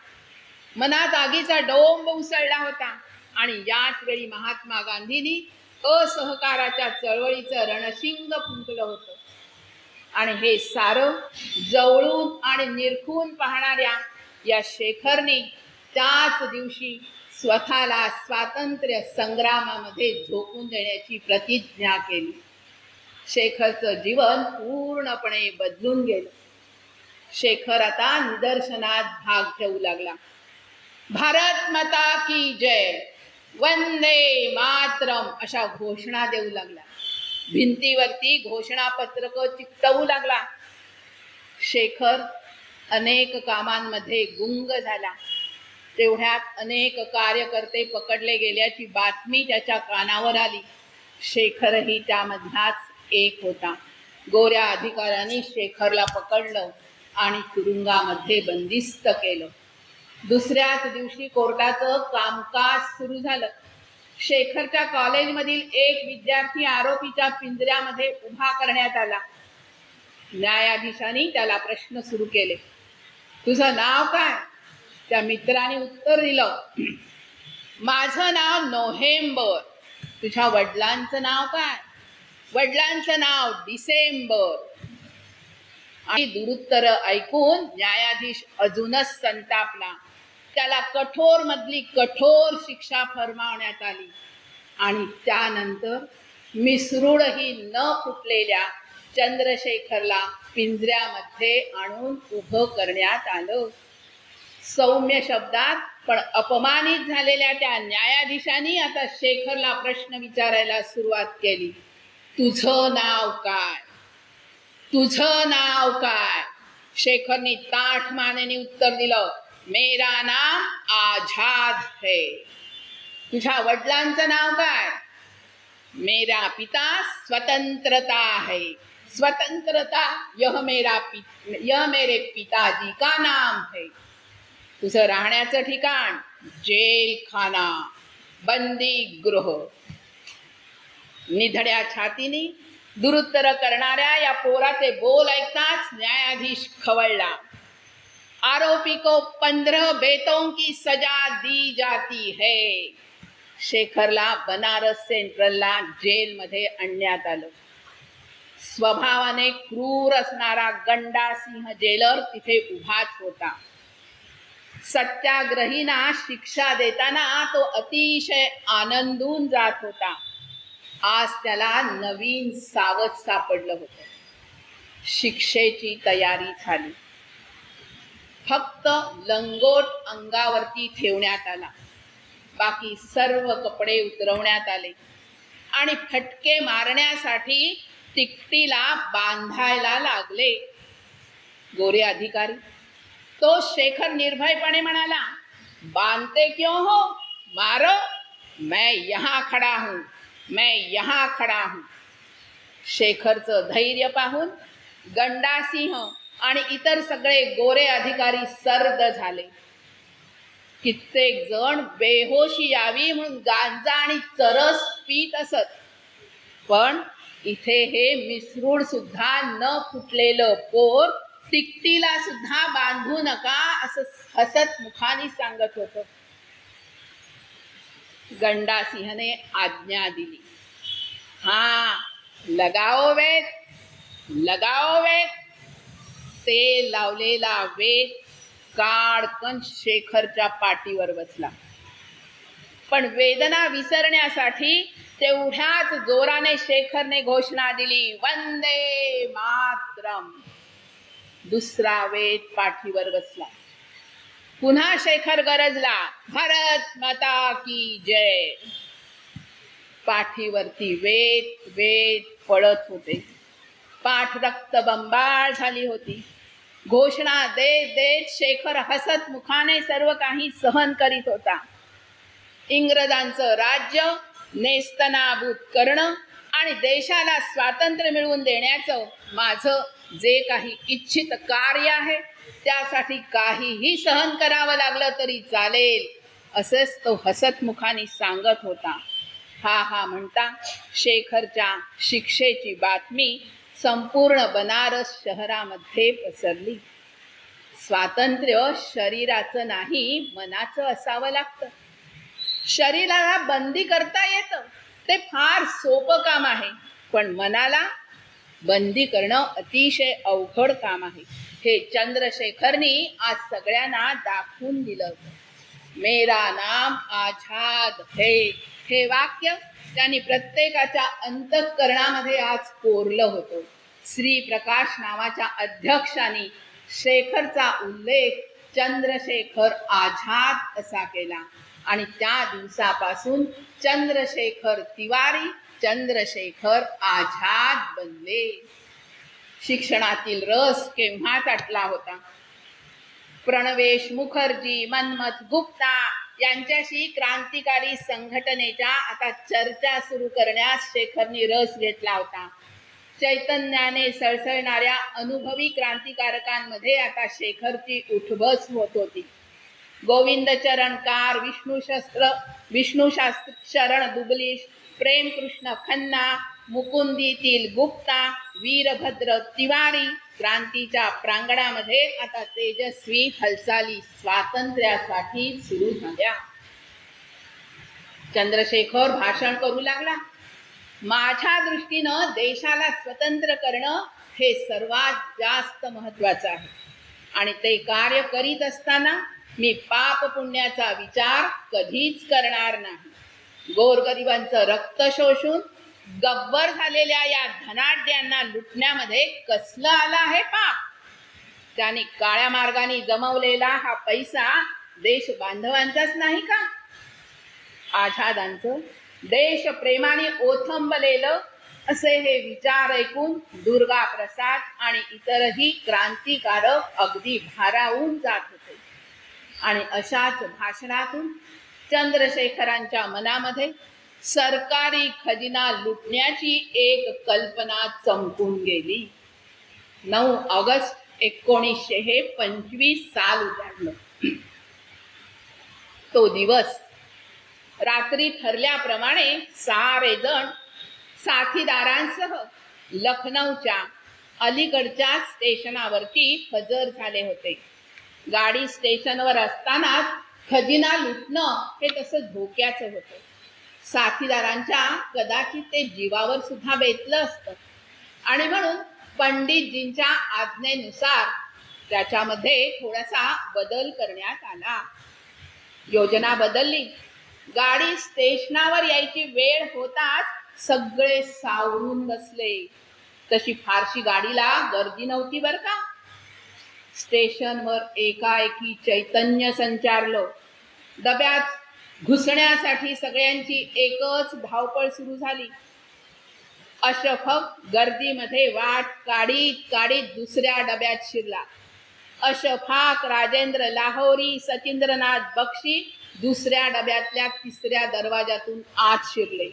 Speaker 1: मनात आगीचा डोंब उसळला होता. आणि याच वेळी महात्मा गांधींनी असहकाराच्या चळवळीचं रणशिंग फुंकलं होतं. आणि हे सारं जवळून आणि निरखून पाहणाऱ्या या शेखरने त्याच दिवशी स्वतःला स्वातंत्र्य संग्रामामध्ये झोकून देण्याची प्रतिज्ञा केली. शेखरचं जीवन पूर्णपणे बदलून गेलं. शेखर आता निदर्शनात भाग ठेवू लागला. भारत माता की जय, वंदे मातरम अशा घोषणा देऊ लागला. भिंतीवरती घोषणापत्रक चिकटवू लागला. शेखर अनेक कामांमध्ये गुंग झाला. तेवढ्यात अनेक कार्यकर्ते पकडले गेल्याची बातमी त्याच्या कानावर आली. शेखरही त्यामधलाच एक होता. गोऱ्या अधिकाऱ्यांनी शेखरला पकडलं आणि तुरुंगामध्ये बंदिस्त केलं. दुसऱ्याच दिवशी कोर्टाचं कामकाज सुरू झालं. शेखरच्या कॉलेजमधील एक विद्यार्थी आरोपीच्या पिंजऱ्यामध्ये उभा करण्यात आला. न्यायाधीशांनी त्याला प्रश्न सुरू केले. तुझं नाव काय? त्या मित्राने उत्तर दिलं, माझं नाव नोव्हेंबर. तुझ्या वडिलांचं नाव काय? वडिलांचं नाव डिसेंबर. आणि दुरुत्तर ऐकून न्यायाधीश अजूनच संतापला. त्याला कठोर मधली कठोर शिक्षा फरमावण्यात आली. आणि त्यानंतर मिसरूडही न फुटलेल्या चंद्रशेखरला पिंजऱ्यामध्ये आणून उभं करण्यात आलं. सौम्य शब्दात पण अपमानित झालेल्या त्या न्यायाधीशांनी आता शेखरला प्रश्न विचारायला सुरुवात केली. तुझं नाव काय? तुझं नाव काय? शेखरनी ताठ मानेने उत्तर दिलं, मेरा नाम आझाद है. तुझ्या वडिलांचं नाव काय? मेरा पिता स्वतंत्रता है. स्वतंत्रता यह मेरे पिताजी का नाम है. तुझं राहण्याचं ठिकाण? जेल खाना, बंदी गृह. निधड्या छातीने दुरुत्तर करणाऱ्या या पोराचे बोल ऐकताच न्यायाधीश खवळला. आरोपी को 15 बेतों की सजा दी जाती है. शेखरला बनारस सेंट्रलला जेलमध्ये आणण्यात आलं. स्वभावाने क्रूर असणारा गंडासिंह जेलर तिथे उभाच होता. सत्याग्रहींना शिक्षा देताना तो अतिशय आनंदून जात होता. आज त्याला नवीन सावध सापडलं होतं. शिक्षेची तयारी झाली. फक्त लंगोट अंगावरती ठेवण्यात आला. बाकी सर्व कपडे उतरवण्यात आले आणि फटके मारण्यासाठी तिकटीला बांधायला लागले. गोरे अधिकारी, तो शेखर निर्भयपणे म्हणाला, बांधते क्यों हो? मारो, मैं यहाँ खड़ा हूं, मैं यहाँ खड़ा हूं. शेखरचं धैर्य पाहून गंडासिंह आणि इतर सगळे गोरे अधिकारी सर्द झाले. कित्येक जण बेहोशी यावी म्हणून गांजा आणि चरस पीत असत. पण इथे हे मिसरूड सुद्धा न फुटलेलं पोर तिकटीला सुद्धा बांधू नका असं हसत मुखाने सांगत होतं. गंडासिंहने आज्ञा दिली, हा लगाओ वेद, लगाओ वेद. तेल लावलेला वेद काडकन शेखरच्या पाठीवर बसला. पण वेदना विसरण्यासाठी तेवढ्याच जोराने शेखरने घोषणा दिली, वंदे मातरम. दुसरा वेद पाठीवर बसला. पुन्हा शेखर गरजला, भारत माता की जय. पाठीवरती वेद वेद पडत होते. पाठ रक्तबंबाळ झाली होती. घोषणा देत देत शेखर हसत मुखाने सर्व काही सहन करीत होता. इंग्रजांचं राज्य नेस्तनाबूत करणं आणि देशाला स्वातंत्र्य मिळवून देण्याचं माझं जे काही इच्छित कार्य आहे त्यासाठी काहीही सहन करावं लागलं तरी चालेल, असंच तो हसत मुखाने सांगत होता. हा म्हणता शेखरच्या शिक्षेची बातमी संपूर्ण बनारस शहरामध्ये पसरली. स्वातंत्र्य शरीराचं नाही, मनाचं असावं लागतं. शरीराला बंदी करता येतं, ते फार सोपं काम आहे, पण मनाला बंदी करणं अतिशय अवघड काम आहे. हे चंद्रशेखरनी आज सगळ्यांना दाखवून दिलं. मेरा नाम आझाद है, हे वाक्य त्यांनी प्रत्येकाच्या अंतःकरणामध्ये आज कोरलं होतं. श्री प्रकाश नावाच्या अध्यक्षांनी शेखरचा उल्लेख चंद्रशेखर आझाद असा केला आणि त्या दिवसापासून चंद्रशेखर तिवारी चंद्रशेखर आझाद बनले. शिक्षणातील रस केव्हाच आटला होता. प्रणवेश मुखर्जी, मनमथ गुप्ता यांच्याशी क्रांतिकारी संघटनेच्या आता चर्चा सुरू करण्यास शेखरनी रस घेतला होता. चैतन्याने सळसळणाऱ्या अनुभवी क्रांतिकारकांमध्ये आता शेखरची उठबस होत होती. गोविंदचरण कार, विष्णू शास्त्री शरण दुबलीश, प्रेमकृष्ण खन्ना, मुकुंदीतील गुप्ता, वीरभद्र तिवारी क्रांतीच्या प्रांगणामध्ये आता तेजस्वी हालचाली स्वातंत्र्यासाठी सुरू झाल्या. चंद्रशेखर भाषण करू लागला. माझ्या दृष्टीनं देशाला स्वतंत्र करणं हे सर्वात जास्त महत्वाचं आहे आणि ते कार्य करीत असताना मी पाप पुण्याचा विचार कधीच करणार नाही. गोरगरिबांचं रक्त शोषून गब्बर झालेल्या या धनाढ्यांना लुटण्यामध्ये कसलं आलं आहे पाप? त्यांनी काळ्या मार्गाने जमवलेला हा पैसा देश बांधवांचाच नाही का? आझादांचं देशप्रेमाने ओथंबलेलं असे हे विचार ऐकून दुर्गा प्रसाद आणि इतरही क्रांतिकारक अगदी भारावून जात होते. आणि अशाच भाषणातून चंद्रशेखरांच्या मनामध्ये सरकारी खजिना लुटण्याची एक कल्पना चमकून गेली. 9 ऑगस्ट 1925 साल उजाडलं. तो दिवस रात्री ठरल्याप्रमाणे सारे जण साथीदारांसह लखनौच्या अलीकडच्या स्टेशनावरती हजर झाले होते. गाडी स्टेशनवर असतानाच खजिना लुटणं हे तसं धोक्याचं होतं. साथीदारांच्या कदाचित ते जीवावर सुद्धा बेतलं असतं आणि म्हणून पंडितजींच्या आज्ञेनुसार त्याच्यामध्ये थोडासा बदल करण्यात आला. योजना बदलली. गाडी स्टेशनावर यायची वेळ होताच सगळे सावरून बसले. तशी फारशी गाडीला गर्दी नव्हती बरं का. स्टेशनवर एकाएकी चैतन्य संचारलं. डब्यात घुसण्यासाठी सगळ्यांची एकच धावपळ सुरू झाली. अशफक गर्दीमध्ये वाट काढीत काढीत दुसऱ्या डब्यात शिरला. अशफाक राजेंद्र लाहोरी, सचिंद्रनाथ बक्षी दुसऱ्या डब्यातल्या तिसऱ्या दरवाजातून आत शिरले.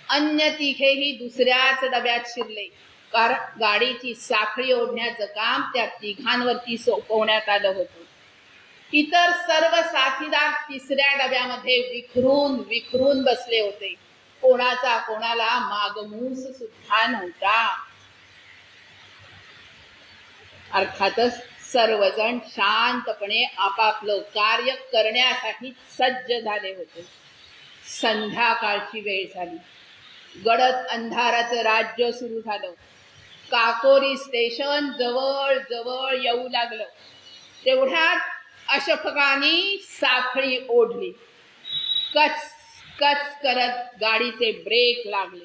Speaker 1: अन्य तिघेही दुसऱ्याच डब्यात शिरले. कारण गाडीची साखळी ओढण्याचं काम त्या तिघांवरती सोपवण्यात आलं होतं. इतर सर्व साथीदार तिसऱ्या डब्यामध्ये विखरून विखरून बसले होते. कोणाचा कोणाला मागमूस सुद्धा नव्हता. अर्थातच सर्वजण शांतपणे आपापलं कार्य करण्यासाठी सज्ज झाले होते. संध्याकाळची वेळ झाली. गडद अंधाराचं राज्य सुरू झालं. काकोरी स्टेशन जवळ जवळ येऊ लागलं. तेवढ्यात अशफकानी साखळी ओढली. कच कच करत गाडीचे ब्रेक लागले.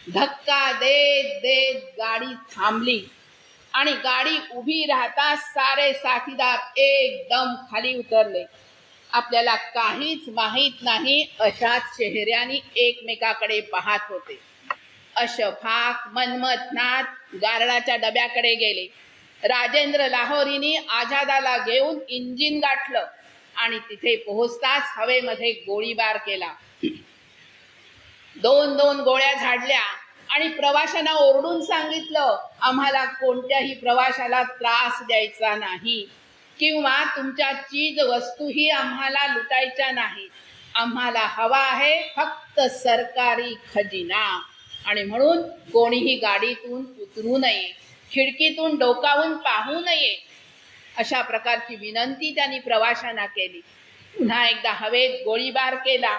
Speaker 1: धक्का देत देत गाडी थांबली आणि गाडी उभी राहता सारे साथीदार एकदम खाली उतरले. आपल्याला काहीच माहीत नाही अशाच चेहऱ्याने एकमेकाकडे पाहत होते. अशफाक मनमथनाथ गारडाच्या डब्याकडे गेले. राजेंद्र लाहोरीने आझादाला घेऊन इंजिन गाठलं आणि तिथे पोहोचताच हवेमध्ये गोळीबार केला. 2-2 गोळ्या झाडल्या आणि प्रवाशांना ओरडून सांगितलं, आम्हाला कोणत्याही प्रवाशाला त्रास द्यायचा नाही किंवा तुमच्या चीज वस्तूही आम्हाला लुटायच्या नाहीत. आम्हाला हवा आहे फक्त सरकारी खजिना आणि म्हणून कोणीही गाडीतून उतरू नये, खिडकीतून डोकावून पाहू नये. अशा प्रकारची विनंती त्यांनी प्रवाशांना केली. पुन्हा एकदा हवेत गोळीबार केला.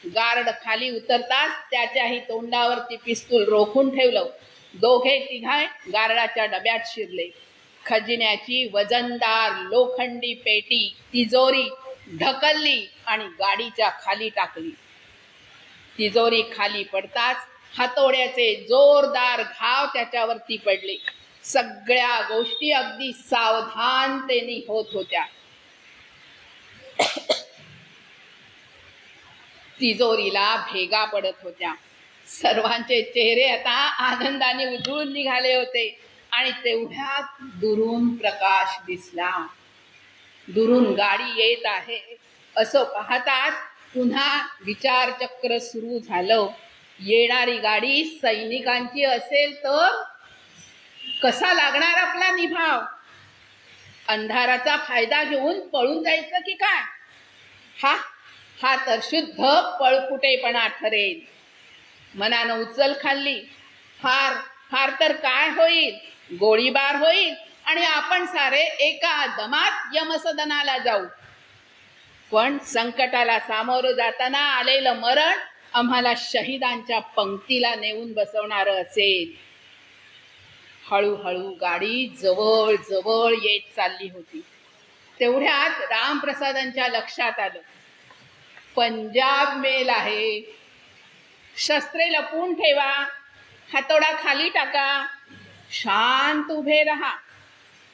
Speaker 1: गार्ड खाली उतरताच त्याच्याही तोंडावरती पिस्तूल रोखून ठेवलं. दोघे तिघे गार्डाच्या डब्यात शिरले. खजिन्याची वजनदार लोखंडी पेटी तिजोरी ढकलली आणि गाडीच्या खाली टाकली. तिजोरी खाली पडताच हातोड्याचे जोरदार घाव त्याच्यावरती पडले. सगळ्या गोष्टी अगदी सावधानतेने होत होत्या. तिजोरीला भेगा पडत होत्या. सर्वांचे चेहरे आता आनंदाने उजळून निघाले होते आणि तेवढ्यात दुरून प्रकाश दिसला. दुरून गाडी येत आहे असं पाहताच पुन्हा विचारचक्र सुरू झालं. येणारी गाडी सैनिकांची असेल तर कसा लागणार आपला निभाव? अंधाराचा फायदा घेऊन पळून जायचं की काय? हा तर शुद्ध पळकुटेपणा ठरेल. मनानं उचल खाल्ली. फार तर काय होईल? गोळीबार होईल आणि आपण सारे एका दमात यमसदनाला जाऊ. पण संकटाला सामोरं जाताना आलेलं मरण आम्हाला शहीदांच्या पंक्तीला नेऊन बसवणारं असेल. हळूहळू गाडी जवळ जवळ येत चालली होती. तेवढ्यात रामप्रसादांच्या लक्षात आलं, पंजाब मेल आहे. शस्त्रे लपवून ठेवा, हातोडा खाली टाका, शांत उभे राहा.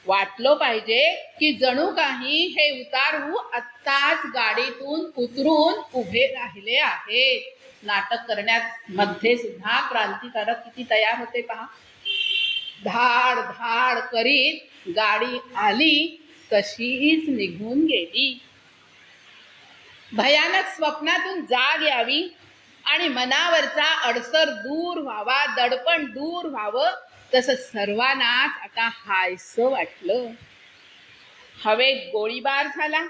Speaker 1: वाटलं पाहिजे की जणू काही हे उतारू आत्ताच गाडीतून उतरून उभे राहिले आहेत. नाटक करण्यात मध्ये सुद्धा क्रांतिकारक किती तयार होते पहा. धाड धाड करीत गाडी आली तशीच निघून गेली. भयानक स्वप्नातून जाग यावी आणि मनावरचा अडसर दूर व्हावा, दडपण दूर व्हावं, तसं सर्वांनाच आता हायसं वाटलं. हवेत गोळीबार झाला.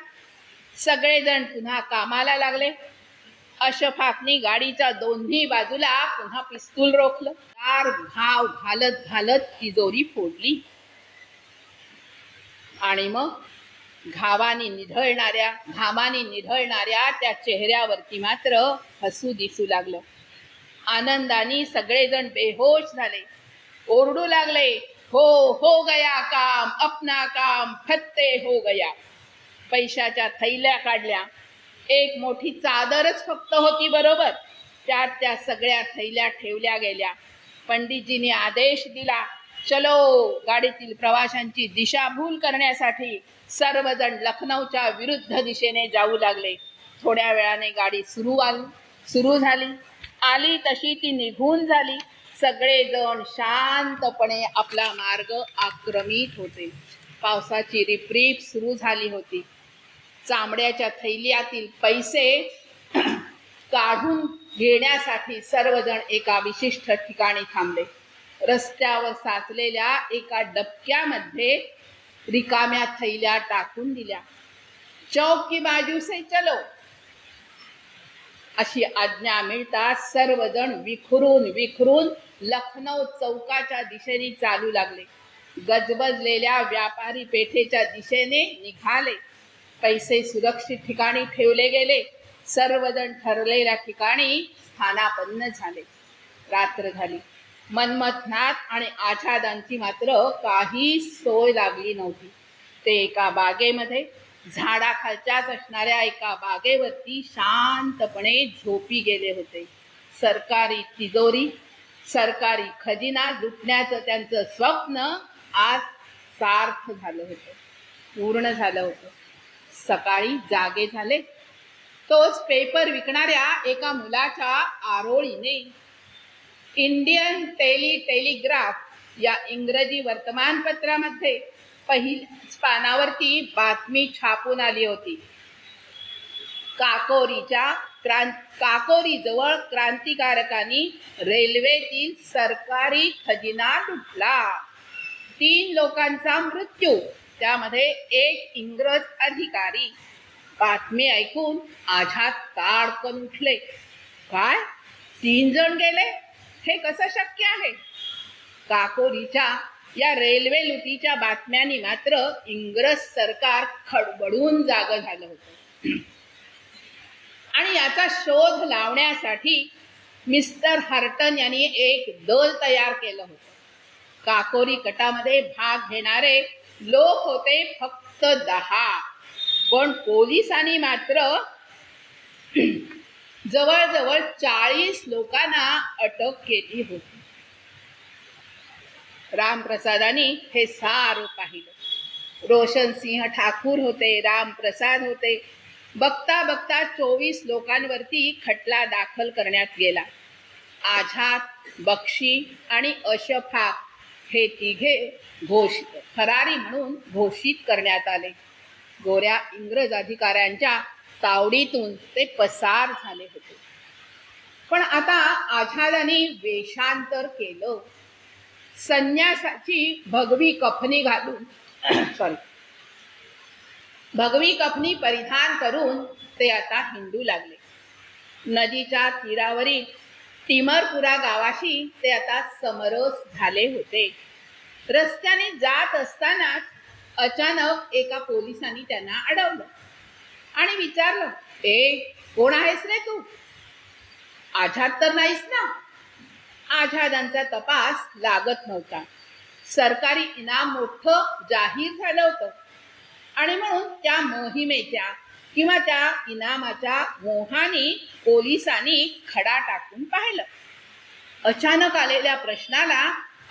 Speaker 1: सगळेजण पुन्हा कामाला लागले. अशफाकनी गाडीच्या दोन्ही बाजूला पुन्हा पिस्तूल रोखलं. चार घाव घालत घालत तिजोरी फोडली आणि मग घामाने निढळणाऱ्या त्या चेहऱ्यावरती मात्र हसू दिसू लागलं. आनंदाने सगळेजण बेहोश झाले. ओरडू लागले, हो गया काम, अपना काम फत्ते हो गया. पैशाच्या थैल्या काढल्या. एक मोठी चादरच फक्त होती बरोबर. त्यात त्या सगळ्या थैल्या ठेवल्या गेल्या. पंडितजीने आदेश दिला, चलो. गाडीतील प्रवाशांची दिशाभूल करण्यासाठी सर्वजण लखनौच्या विरुद्ध दिशेने जाऊ लागले. थोड्या वेळाने गाडी सुरू झाली. आली तशी ती निघून झाली. सगळेजण शांतपणे आपला मार्ग आक्रमित होते. पावसाची रिपरिप सुरू झाली होती. चामड्याच्या थैल्यातील पैसे काढून घेण्यासाठी सर्वजण एका विशिष्ट ठिकाणी थांबले. रस्त्यावर साचलेल्या एका डबक्यामध्ये रिकाम्या थैल्या टाकून दिल्या. चौक की बाजू से चलो अशी आज्ञा मिळताच सर्वजण विखरून लखनौ चौकाच्या दिशेने चालू लागले. गजबजलेल्या व्यापारी पेठेच्या दिशेने निघाले. पैसे सुरक्षित ठिकाणी ठेवले गेले. सर्वजण ठरलेल्या ठिकाणी स्थानापन्न झाले. रात्र झाली. मनमथनात आणि आझादांची मात्र काही सोय लागली नव्हती. ते एका बागेमध्ये, झाडाखालच्याच असणाऱ्या एका बागेवरती शांतपणे झोपी गेले होते. सरकारी तिजोरी, सरकारी खजिना लुटण्याचं त्यांचं स्वप्न आज सार्थ झालं होतं, पूर्ण झालं होतं. सकाळी जागे झाले. तोच पेपर विकणाऱ्या एका मुलाच्या आरोळीने इंडियन टेलिग्राफ या इंग्रजी वर्तमानपत्रामध्ये पहिल्याच पानावरती बातमी छापून आली होती. काकोरीजवळ क्रांतिकारकांनी रेल्वेतील सरकारी खजिना लुटला. 3 लोकांचा मृत्यू, त्यामध्ये एक इंग्रज अधिकारी. बातमी ऐकून आझाद ताडकन उठले. काय, 3 जण गेले? हे कसं शक्य आहे? काकोरीच्या या रेल्वे लुटीच्या बातम्यांनी मात्र इंग्रज सरकार खडबडून जागं झालं होतं. आणि याचा शोध लावण्यासाठी मिस्टर हर्टन यांनी एक दल तयार केलं होतं. काकोरी कटामध्ये भाग घेणारे लोक होते फक्त 10, पण पोलिसांनी मात्र जवळजवळ 40 लोकांना अटक केली होती. रामप्रसादांनी हे सारं पाहिलं. रोशनसिंह ठाकूर होते, रामप्रसाद होते. बघता बघता 24 लोकांवरती खटला दाखल करण्यात गेला. आझाद, बक्षी आणि अशफाक हे 3 फरारी म्हणून घोषित करण्यात आले. गोऱ्या इंग्रज अधिकाऱ्यांच्या तावडीतून ते पसार झाले होते. पण आता आझादांनी वेषांतर केलं. संन्यासाची भगवी कफनी परिधान करून ते आता हिंडू लागले. नदीच्या तीरावरील तिमरपुरा गावाशी ते आता समरस झाले होते. रस्त्याने जात असतानाच अचानक एका पोलिसांनी त्यांना अडवलं आणि विचारलं, ए, कोण आहेस रे तू? आझाद तर नाहीस ना? आझादांचा तपास लागत नव्हता. सरकारी इनाम मोठं जाहीर झालं होतं आणि म्हणून त्या मोहिमेच्या किंवा त्या इनामाच्या मोहाने पोलिसांनी खडा टाकून पाहिलं. अचानक आलेल्या प्रश्नाला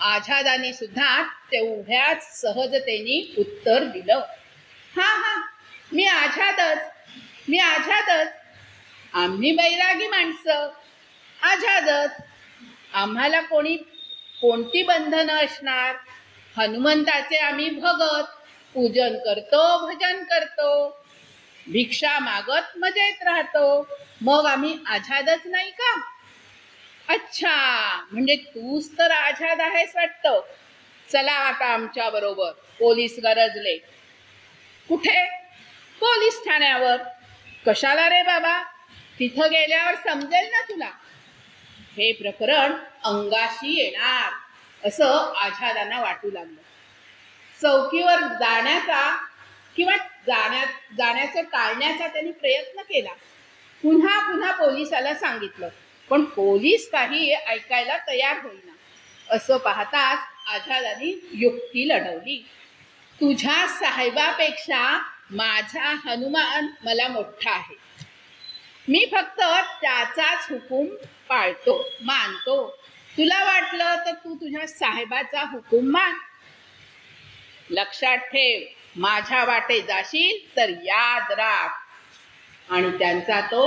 Speaker 1: आझादांनी सुद्धा तेवढ्याच सहजतेने उत्तर दिलं. हा, मी आझादच. आम्ही बैरागी माणसं, आझादच. आम्हाला कोणती बंधनं असणार? हनुमंताचे आम्ही भगत, पूजन करतो, भजन करतो, भिक्षा मागत मजेत राहतो. मग आम्ही आझादच नाही का? अच्छा, म्हणजे तूच तर आझाद आहेस वाटतं. चला आता आमच्या बरोबर. पोलीस गरजले. कुठे? पोलीस ठाण्यावर. कशाला रे बाबा? तिथं गेल्यावर समजेल ना तुला. हे प्रकरण अंगाशी येणार असं आझादांना वाटू लागलं. चौकीवर जाण्याचं टाळण्याचा त्यांनी प्रयत्न केला. पुन्हा पोलिसाला सांगितलं, पण पोलीस काही ऐकायला तयार होईना. असं पाहताच आझादांनी युक्ती लढवली. तुझ्या साहेबापेक्षा माझा हनुमान मला मोठा आहे. मी फक्त त्याचाच हुकूम मानतो. तुला वाटलं तर तू तुझ्या साहेबाचा हुकूम मान. लक्षात ठेव, माझ्या वाटे जाशील तर याद राख. आणि त्यांचा तो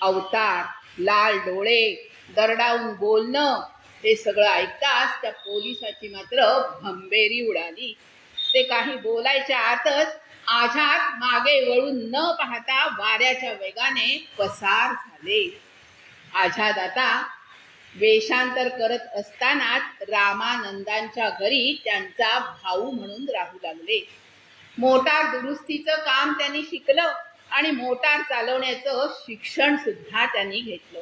Speaker 1: अवतार, लाल डोळे, दरडावून बोलणं, हे सगळं ऐकताच त्या पोलिसाची मात्र भंबेरी उडाली. ते काही बोलायच्या आतच आझाद मागे वळून न पाहता वाऱ्याच्या वेगाने पसार झाले. आझाद आता वेषांतर करत असतानाच रामानंदांच्या घरी त्यांचा भाऊ म्हणून राहू लागले. मोटार दुरुस्तीचं काम त्यांनी शिकलं आणि मोटार चालवण्याचं शिक्षण सुद्धा त्यांनी घेतलं.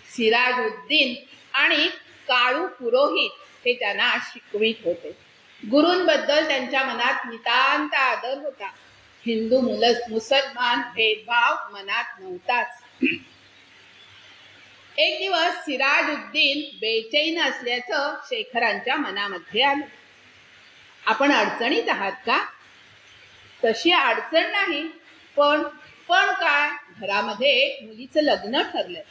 Speaker 1: सिराजुद्दीन आणि काळू पुरोहित हे त्यांना शिकवित होते. गुरूंबद्दल त्यांच्या मनात नितांत आदर होता. हिंदू मुसलमान भेदभाव मनात नव्हताच. एक दिवस सिराजुद्दीन बेचैन असल्याचं शेखरांच्या मनामध्ये आलं. आपण अडचणीत आहात का? तशी अडचण नाही, पण पण काय, घरामध्ये मुलीचं लग्न ठरलंय.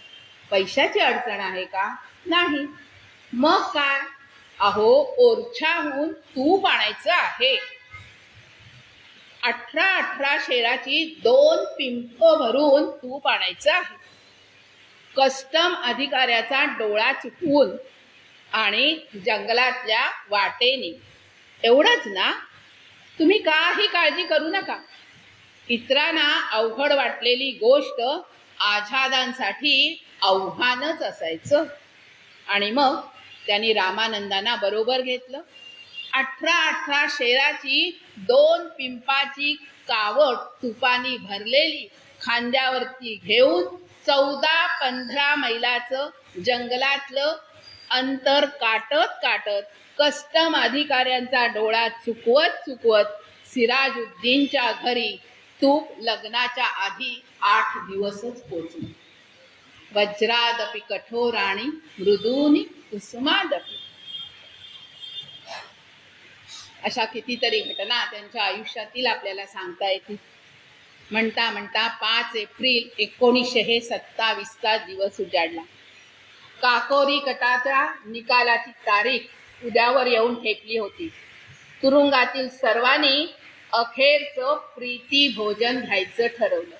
Speaker 1: पैशाची अडचण आहे का? नाही. मग काय? अहो, ओरछाहून तूप आणायचं आहे. 18 शेराची 2 पिंप भरून तूप आणायचं आहे. कस्टम अधिकाऱ्याचा डोळा चुकवून आणि जंगलातल्या वाटेने. एवढंच ना? तुम्ही काही काळजी करू नका. इतरांना अवघड वाटलेली गोष्ट आझादांसाठी आव्हानच असायचं. आणि मग त्यांनी रामानंदांना बरोबर घेतलं. 18 शेराची 2 पिंपाची कावड तुपानी भरलेली खांद्यावरती घेऊन 14-15 मैलाचं जंगलातलं अंतर काटत काटत कस्टम अधिकाऱ्यांचा डोळा चुकवत सिराजुद्दीनच्या घरी तूप लग्नाच्या आधी 8 दिवसच पोचलं. वज्रादपि कठोराणी मृदूनि कुसुमादपि. अशा कितीतरी घटना त्यांच्या आयुष्यातील आपल्याला सांगता येतील. म्हणता म्हणता 5 एप्रिल 1927चा दिवस उजाडला. काकोरी कटाच्या निकालाची तारीख उद्यावर येऊन ठेपली होती. तुरुंगातील सर्वांनी अखेरचं प्रीती भोजन घ्यायचं ठरवलं.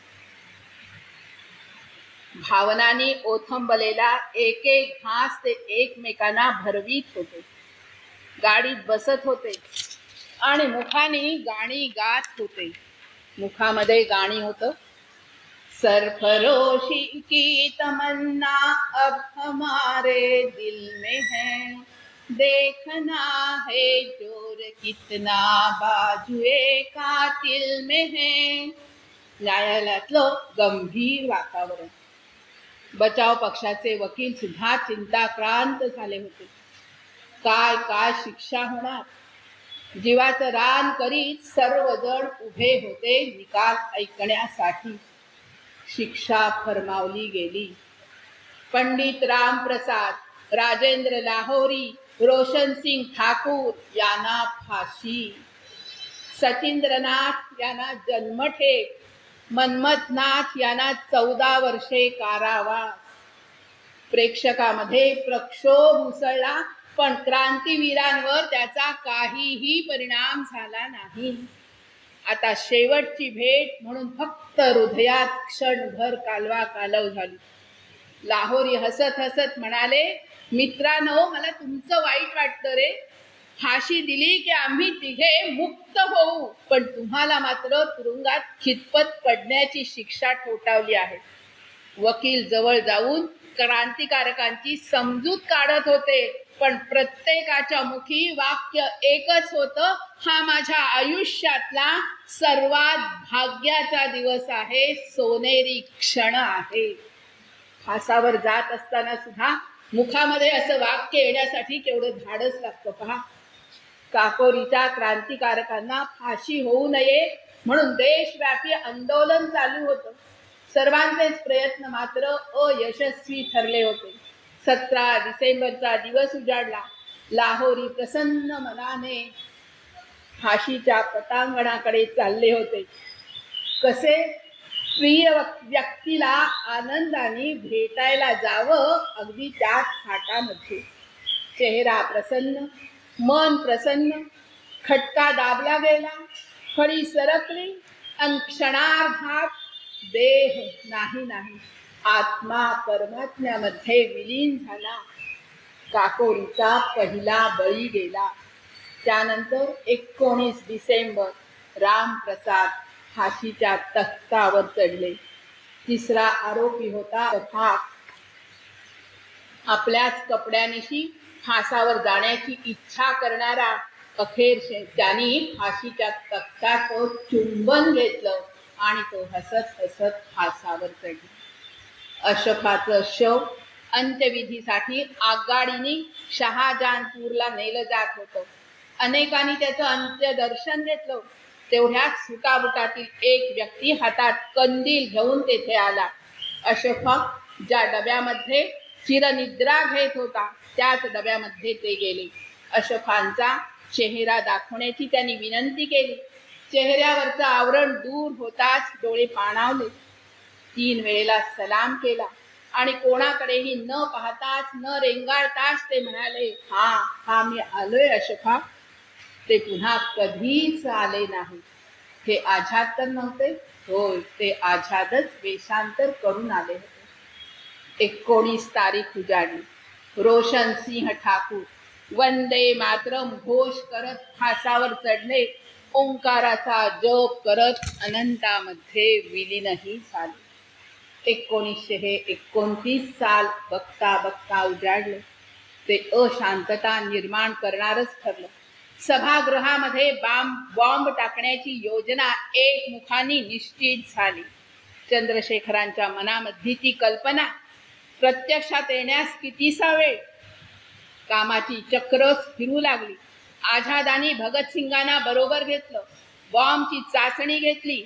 Speaker 1: भावनांनी ओथंबलेला एक एक घास ते एकमेकांना भरवीत होते. गाडीत बसत होते आणि मुखाने गाणी गात होते. मुखामध्ये गाणी होतं, सरफरोशी की तमन्ना अब हमारे दिल में है, देखना है जोर कितना बाजुए कातिल में है. न्यायालयातलं गंभीर वातावरण. बचाव पक्षाचे वकील सुद्धा चिंताक्रांत झाले होते. काय काय शिक्षा होणार? जीवाचं रान करीत सर्वजण उभे होते निकाल ऐकण्यासाठी. शिक्षा फरमावली गेली. पंडित रामप्रसाद, राजेंद्र लाहोरी, रोशन सिंग ठाकूर यांना फाशी. सचिंद्रनाथ यांना जन्मठेप. मन्मथनाथ यांना 14 वर्षे कारावास. प्रेक्षकामध्ये प्रक्षोभ उसळला, पण क्रांतीवीरांवर त्याचा काहीही परिणाम झाला नाही. आता शेवटची भेट म्हणून फक्त हृदयात क्षणभर कालवा कालव झाली. लाहोरी हसत हसत म्हणाले, मित्रांनो, मला तुमचं वाईट वाटतं रे. फाशी दिली की आम्ही तिघे मुक्त होऊ, पण तुम्हाला मात्र तुरुंगात खितपत पडण्याची शिक्षा ठोठावली आहे. वकील जवळ जाऊन क्रांतिकारकांची समजूत काढत होते, पण प्रत्येकाच्या मुखी वाक्य एकच होतं, हा माझ्या आयुष्यातला सर्वात भाग्याचा दिवस आहे, सोनेरी क्षण आहे. फासावर जात असताना सुद्धा मुखामध्ये असं वाक्य येण्यासाठी केवढं धाडस लागतं पहा. काकोरीच्या क्रांतिकारकांना फाशी होऊ नये म्हणून देशव्यापी आंदोलन चालू होतं. सर्वांचेच प्रयत्न मात्र अयशस्वी ठरले होते. 17 डिसेंबरचा दिवस उजाडला. लाहोरी प्रसन्न मनाने फाशीच्या पटांगणाकडे चालले होते. कसे प्रिय व्यक्तीला आनंदाने भेटायला जावं, अगदी त्याच थाटामध्ये. चेहरा प्रसन्न, मन प्रसन्न. खटका दाबला गेला, फळी सरकली आणि क्षणार्धात देह नाही आत्मा परमात्म्यामध्ये विलीन झाला. काकोरीचा पहिला बळी गेला. त्यानंतर 19 डिसेंबर रामप्रसाद फाशीच्या तख्तावर चढले. तिसरा आरोपी होता प्रभात. आपल्याच कपड्यानिशी फासावर जाण्याची इच्छा करणारा अखेर त्यांनी फाशीच्या तख्ताचं चुंबन घेतलं आणि तो हसत हसत फासावर चढला. अशफाचं शव अंत्यविधीसाठी आगगाडीने शहाजहानपूरला नेलं जात होतं. अनेकांनी त्याचं अंत्यदर्शन घेतलं. तेवढ्यात सुटाबुटातील एक व्यक्ती हातात कंदील घेऊन तेथे आला. अशोक ज्या डब्यामध्ये चिरनिद्रा घेत होता त्याच डब्यामध्ये ते गेले. अशोकांचा चेहरा दाखवण्याची त्यांनी विनंती केली. चेहऱ्यावरचं आवरण दूर होताच डोळे पाणावले. 3 वेळेला सलाम केला आणि कोणाकडेही न पाहताच न रेंगाळताच ते म्हणाले, हा हा मी आलोय अशोका. ते पुन्हा कधीच आले नाही. हे आझाद तर नव्हते? होय, ते आझादच वेषांतर करून आले होते. 19 तारीख उजाडली. रोशन सिंह ठाकूर वंदे मातरम घोष करत फासावर चढले. ओंकाराचा जप करत अनंतामध्ये विलीनही झाले. 1929 साल बघता बघता उजाडले. ते अशांतता निर्माण करणारच ठरलं. सभागृहामध्ये बॉम्ब टाकण्याची योजना एकमुखाने निश्चित झाली. चंद्रशेखरांच्या मनामधली ती कल्पना प्रत्यक्षात येण्यास कितीसा वेळ. कामाची चक्र फिरू लागली. आझादांनी भगतसिंगांना बरोबर घेतलं. बॉम्बची चाचणी घेतली.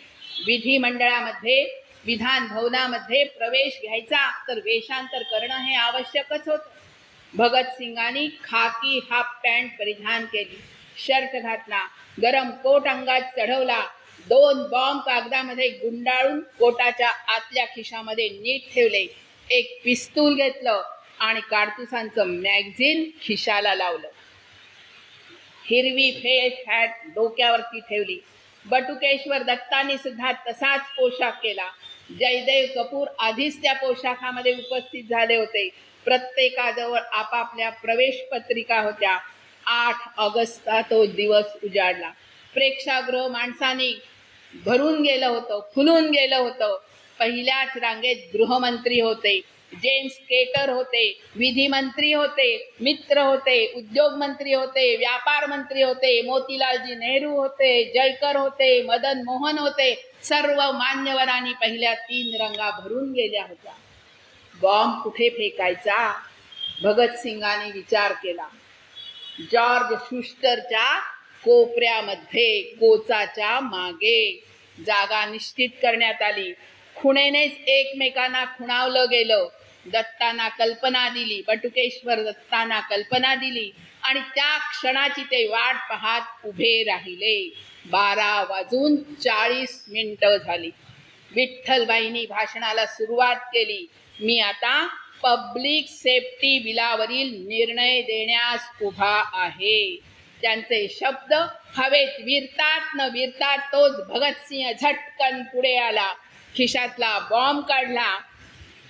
Speaker 1: विधिमंडळामध्ये विधान भवनामध्ये प्रवेश घ्यायचा तर वेषांतर करणं हे आवश्यकच होतं. भगतसिंगांनी खाकी हाफ पॅन्ट परिधान केली, शर्ट घातला, गरम कोट अंगात चढवला, 2 बॉम्ब कागदामध्ये गुंडाळून कोटाच्या आतल्या खिशामध्ये नीट ठेवले. एक पिस्तूल घेतलं आणि काडतुसांचं मॅगझिन खिशाला लावलं. हिरवी फेस हॅट डोक्यावरती ठेवली. बटुकेश्वर दत्तांनी सुद्धा तसाच पोशाख केला. जयदेव कपूर आधीच त्या पोशाखामध्ये उपस्थित झाले होते. प्रत्येकाजवळ आपापल्या प्रवेश पत्रिका होत्या. 8 ऑगस्टचा तो दिवस उजाडला. प्रेक्षागृह माणसांनी भरून गेलं होतं, फुलून गेलं होतं. पहिल्याच रांगेत गृहमंत्री होते, जेम्स केटर होते, विधिमंत्री होते, मित्र होते, उद्योग मंत्री होते, व्यापार मंत्री होते, मोतीलालजी नेहरू होते, जयकर होते, मदन मोहन होते. सर्व मान्यवरांनी पहिल्या 3 रांगा भरून गेल्या होत्या. बॉम्ब कुठे फेकायचा? भगतसिंगांनी विचार केला. जॉर्ज शुस्टरच्या कोपऱ्यामध्ये कोचाच्या मागे जागा निश्चित करण्यात आली. खुणेनेच एकमेकांना खुणावलं गेलं. दत्तांना कल्पना दिली, बटुकेश्वर दत्तांना कल्पना दिली आणि त्या क्षणाची ते वाट पाहत उभे राहिले. 12:40 झाली. विठ्ठलबाईंनी भाषणाला सुरुवात केली. मी आता पब्लिक सेफ्टी बिलावरील निर्णय देण्यास उभा आहे. त्यांचे शब्द हवेत विरतात न विरतात तोच भगतसिंह झटकन पुढे आला, खिशातला बॉम्ब काढला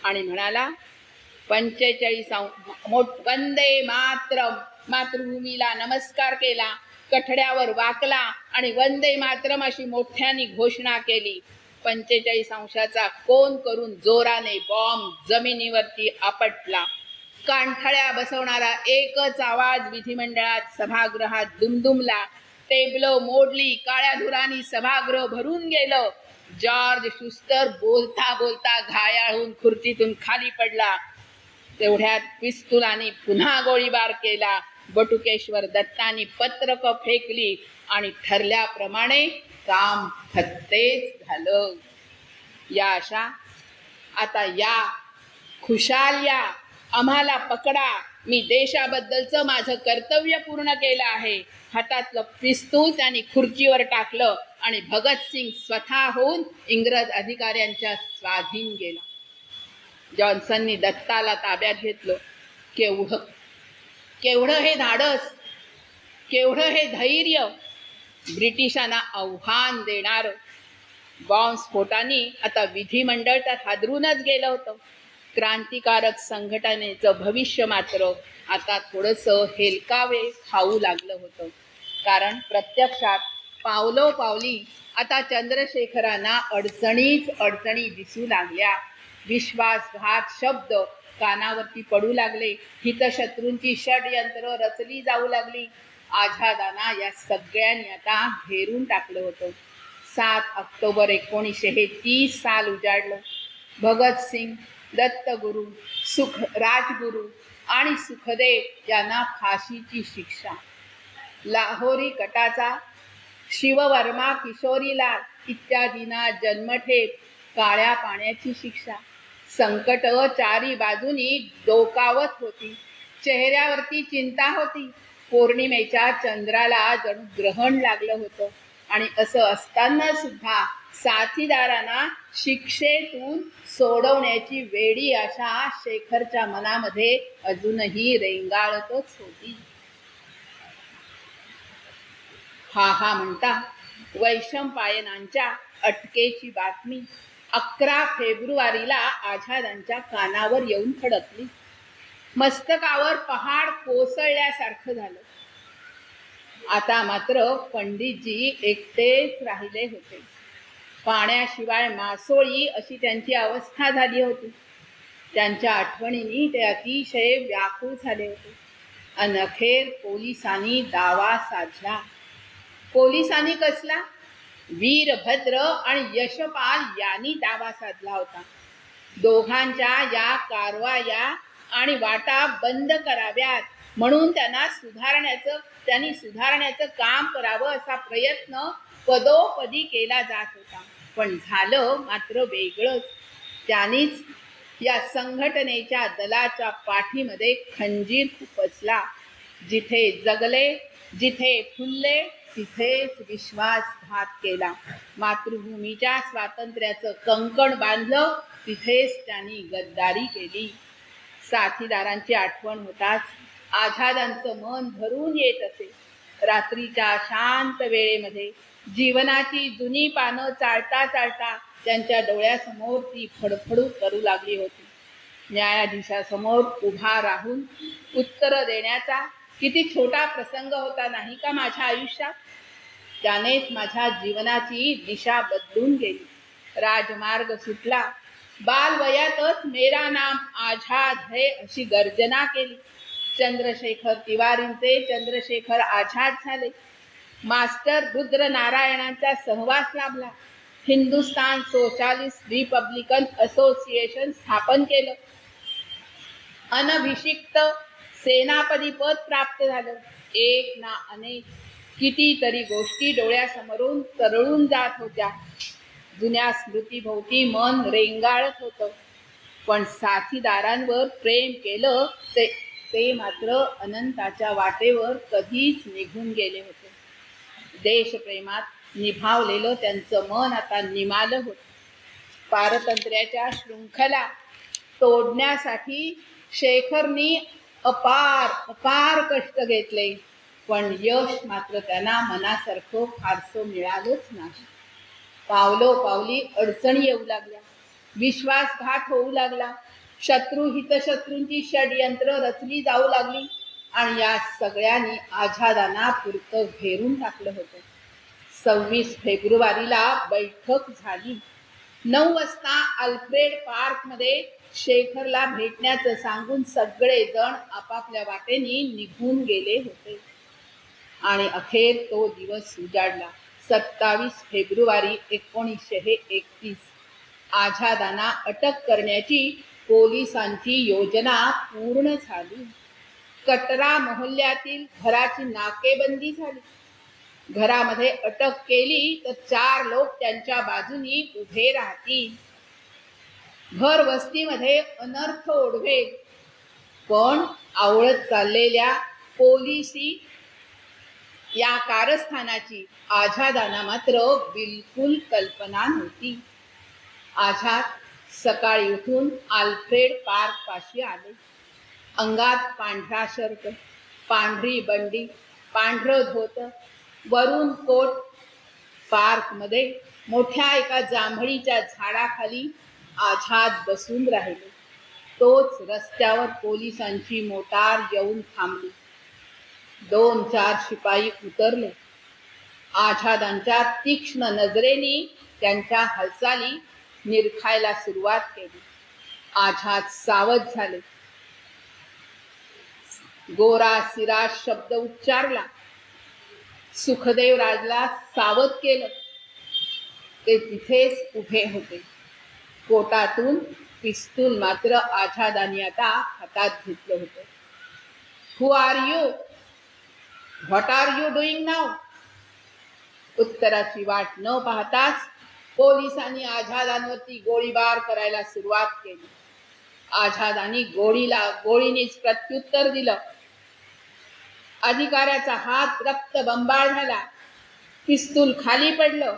Speaker 1: आणि म्हणाला, 45 वंदे मातरम. मातृभूमीला नमस्कार केला, कठड्यावर वाकला आणि वंदे मातरम अशी मोठ्याने घोषणा केली. 45 अंशाचा कोन करून जोराने बॉम्ब जमिनीवरती आपटला. कानठळ्या बसवणारा एकच आवाज विधिमंडळात सभागृहात दुमदुमला. टेबलं मोडली, काळ्या धुरानी सभागृह भरून गेलं. जॉर्ज शुस्टर बोलता बोलता घायाळ होऊन खुर्चीतून खाली पडला. तेवढ्यात पिस्तुलानी पुन्हा गोळीबार केला. बटुकेश्वर दत्तांनी पत्रक फेकली आणि ठरल्याप्रमाणे काम फत्तेच झालं. या अशा आता या, खुशाल या, आम्हाला पकडा, मी देशाबद्दलचं माझं कर्तव्य पूर्ण केलं आहे. हातातलं पिस्तूल त्यांनी खुर्चीवर टाकलं आणि भगतसिंग स्वतः होऊन इंग्रज अधिकाऱ्यांच्या स्वाधीन गेला. जॉन्सननी दत्ताला ताब्यात घेतलं. केवढं हे धाडस, केवढं हे धैर्य, ब्रिटिशांना आव्हान देणार. बॉम्बस्फोटाने आता विधिमंडळ तर हादरूनच गेलं होतं. क्रांतिकारक संघटनेचं भविष्य मात्र आता थोडंसं हेलकावे खाऊ लागलं होतं. कारण प्रत्यक्षात पावलोपावली आता चंद्रशेखरांना अडचणी दिसू लागल्या. विश्वासघात शब्द कानावरती पडू लागले. हितशत्रूंची षड्यंत्र रचली जाऊ लागली. आझादांना या सगळ्यांनी आता घेरून टाकलं होतं. 7 ऑक्टोबर 1930 साल उजाडलं. भगतसिंग, दत्तगुरू, राजगुरू आणि सुखदेव यांना फाशीची शिक्षा. लाहोरी कटाचा शिववर्मा, किशोरीलाल इत्यादींना जन्मठेप काळ्या पाण्याची शिक्षा. संकट चारी बाजूनी डोकावत होती. चेहऱ्यावरती चिंता होती. पौर्णिमेच्या चंद्राला जणू ग्रहण लागलं होतं. आणि असं असताना सुद्धा साथीदारांना शिक्षेतून सोडवण्याची वेडी आशा शेखरच्या मनामध्ये अजूनही रेंगाळतच होती. हा म्हणता वैशंपायनांच्या अटकेची बातमी 11 फेब्रुवारीला आझादांच्या कानावर येऊन थडकली. मस्तकावर पहाड कोसळल्यासारखं झालं. आता मात्र पंडितजी एकटेच राहिले होते. पाण्याशिवाय मासोळी अशी त्यांची अवस्था झाली होती. त्यांच्या आठवणींनी ते अतिशय व्याकुळ झाले होते. अखेर पोलिसांनी दावा साधला. पोलिसांनी कसला? वीरभद्र आणि यशपाल यांनी दावा साधला होता. दोघांच्या या कारवाया आणि वाटा बंद कराव्यात म्हणून त्यांनी सुधारण्याचं काम करावं असा प्रयत्न पदोपदी केला जात होता. पण झालं मात्र वेगळंच. त्यांनीच या संघटनेच्या दलाच्या पाठीमध्ये खंजीर खुपसला. जिथे जगले, जिथे फुलले, तिथेच विश्वासघात केला. मातृभूमीच्या स्वातंत्र्याचं कंकण बांधलं, तिथेच त्यांनी गद्दारी केली. साथीदारांची आठवण होताच आझादांचं मन भरून येत असे. रात्रीच्या शांत वेळेमध्ये जीवनाची जुनी पानं चाळता चाळता त्यांच्या डोळ्यासमोर ती फडफडू करू लागली होती. न्यायाधीशासमोर उभा राहून उत्तर देण्याचा किती छोटा प्रसंग होता नाही का माझ्या आयुष्यात. त्यानेच माझ्या जीवनाची दिशा बदलून गेली. राजमार्ग सुटला. बालवयातच मेरा नाम आझाद है अशी गर्जना केली. चंद्रशेखर तिवारींचे चंद्रशेखर आझाद झाले. मास्टर रुद्रनारायणांचा सहवास लाभला. हिंदुस्तान सोशालिस्ट रिपब्लिकन असोसिएशन स्थापन केलं. अनभिषिक्त सेनापती पद प्राप्त झालं. एक ना अनेक कितीतरी गोष्टी डोळ्यासमोरून तरळून जात होत्या. जुन्या स्मृतीभोवती मन रेंगाळत होतं. पण साथीदारांवर प्रेम केलं ते मात्र अनंताच्या वाटेवर कधीच निघून गेले होते. देशप्रेमात निभावलेलं त्यांचं मन आता निमालं होतं. पारतंत्र्याच्या शृंखला तोडण्यासाठी शेखरनी अपार कष्ट घेतले. पण यश मात्र त्यांना मनासारखं फारसं मिळालंच नाही. पावलोपावली अडचणी येऊ लागल्या. विश्वासघात होऊ लागला. हितशत्रूंची षड्यंत्र रचली जाऊ लागली. आणि या सगळ्यांनी आझादांना पुरतं घेरून टाकलं होतं. 26 फेब्रुवारीला बैठक झाली. 9 वाजता अल्फ्रेड पार्कमध्ये शेखरला भेटण्याचं सांगून सगळेजण आपापल्या वाटेनी निघून गेले होते. आणि अखेर तो दिवस उजाडला. 27 फेब्रुवारी 1931 आझादांना अटक करण्याची पोलिसांची योजना पूर्ण झाली. कटरा मोहल्ल्यातील घराची नाकेबंदी झाली. घरामध्ये अटक केली तर 4 लोक त्यांच्या बाजूनी उभे राहतील. घर वस्तीमध्ये अनर्थ ओढवेल. पण आवळत चाललेल्या पोलिसी या कारस्थानाची आझादांना मात्र बिलकुल कल्पना नव्हती. आझाद सकाळी उठून अल्फ्रेड पार्क पाशी आले. अंगात पांढरा शर्ट, पांढरी बंडी, पांढरं धोतर, वरून कोट. पार्कमध्ये मोठ्या एका जांभळीच्या झाडाखाली आझाद बसून राहिले. तोच रस्त्यावर पोलिसांची मोटार येऊन थांबली. 2-4 शिपाई उतरले. आझादांच्या तीक्ष्ण नजरेने त्यांच्या हालचाली निरखायला सुरुवात केली. आझाद सावध झाले. गोरा सिरा शब्द उच्चारला. सुखदेव राजला सावध केलं. ते तिथेच उभे होते. कोटातून पिस्तूल मात्र आझादांनी आता हातात घेतलं होतं. Who are you? What are you doing now? उत्तराची वाट न पाहताच पोलिसांनी आझादांवरती गोळीबार करायला सुरुवात केली. आझादांनी गोळीनीच प्रत्युत्तर दिलं. अधिकाऱ्याचा हात रक्तबंबाळ झाला. पिस्तूल खाली पडलं.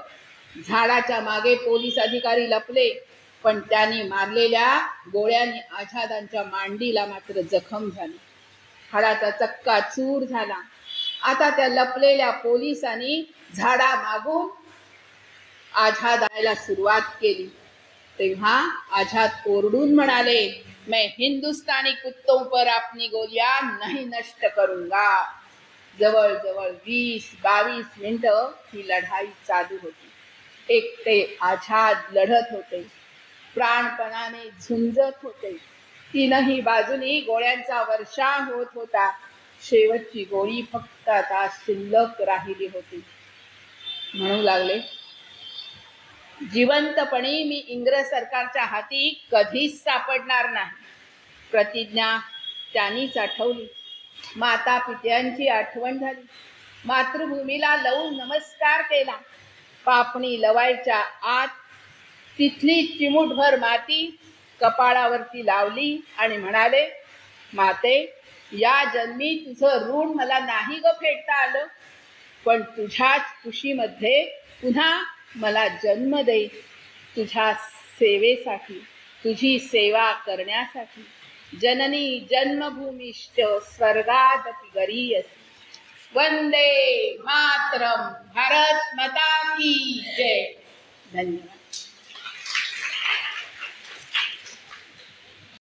Speaker 1: झाडाच्या मागे पोलीस अधिकारी लपले, पण त्यांनी मारलेल्या गोळ्यांनी आझादांच्या मांडीला मात्र जखम झाली. हाडाचा चक्काचूर झाला. आता त्या लपलेल्या पोलिसांनी झाडा मागून आझादाला सुरुवात केली. तेव्हा आझाद ओरडून म्हणाले, मैं हिंदुस्तानी कुत्तों पर अपनी गोलियां नहीं नष्ट करूंगा. जवळजवळ 20-22 मिनिटं ही लढाई चालू होती. एकटे आझाद लढत होते, प्राणपणाने झुंजत होते. तीनही बाजूनी गोळ्यांचा वर्षाव होत होता. शेवटची गोळी फक्त आता शिल्लक राहिली होती. म्हणू लागले, जिवंतपणी मी इंग्रज सरकारच्या हाती कधीच सापडणार नाही. प्रतिज्ञा त्यांनीच आठवली. माता पित्यांची आठवण झाली. मातृभूमीला लवून नमस्कार केला. पापणी लवायच्या आत तिथली चिमूटभर माती कपाळावरती लावली आणि म्हणाले, माते, या जन्मी तुझं ऋण मला नाही ग फेडता आलं, पण तुझ्याच कुशीमध्ये पुन्हा मला जन्म दे. तुझ्या सेवेसाठी, तुझी सेवा करण्यासाठी. जननी जन्मभूमिश्च स्वर्गादपि गरीयसी. वंदे मातरम. भारत माता की जय. धन्यवाद.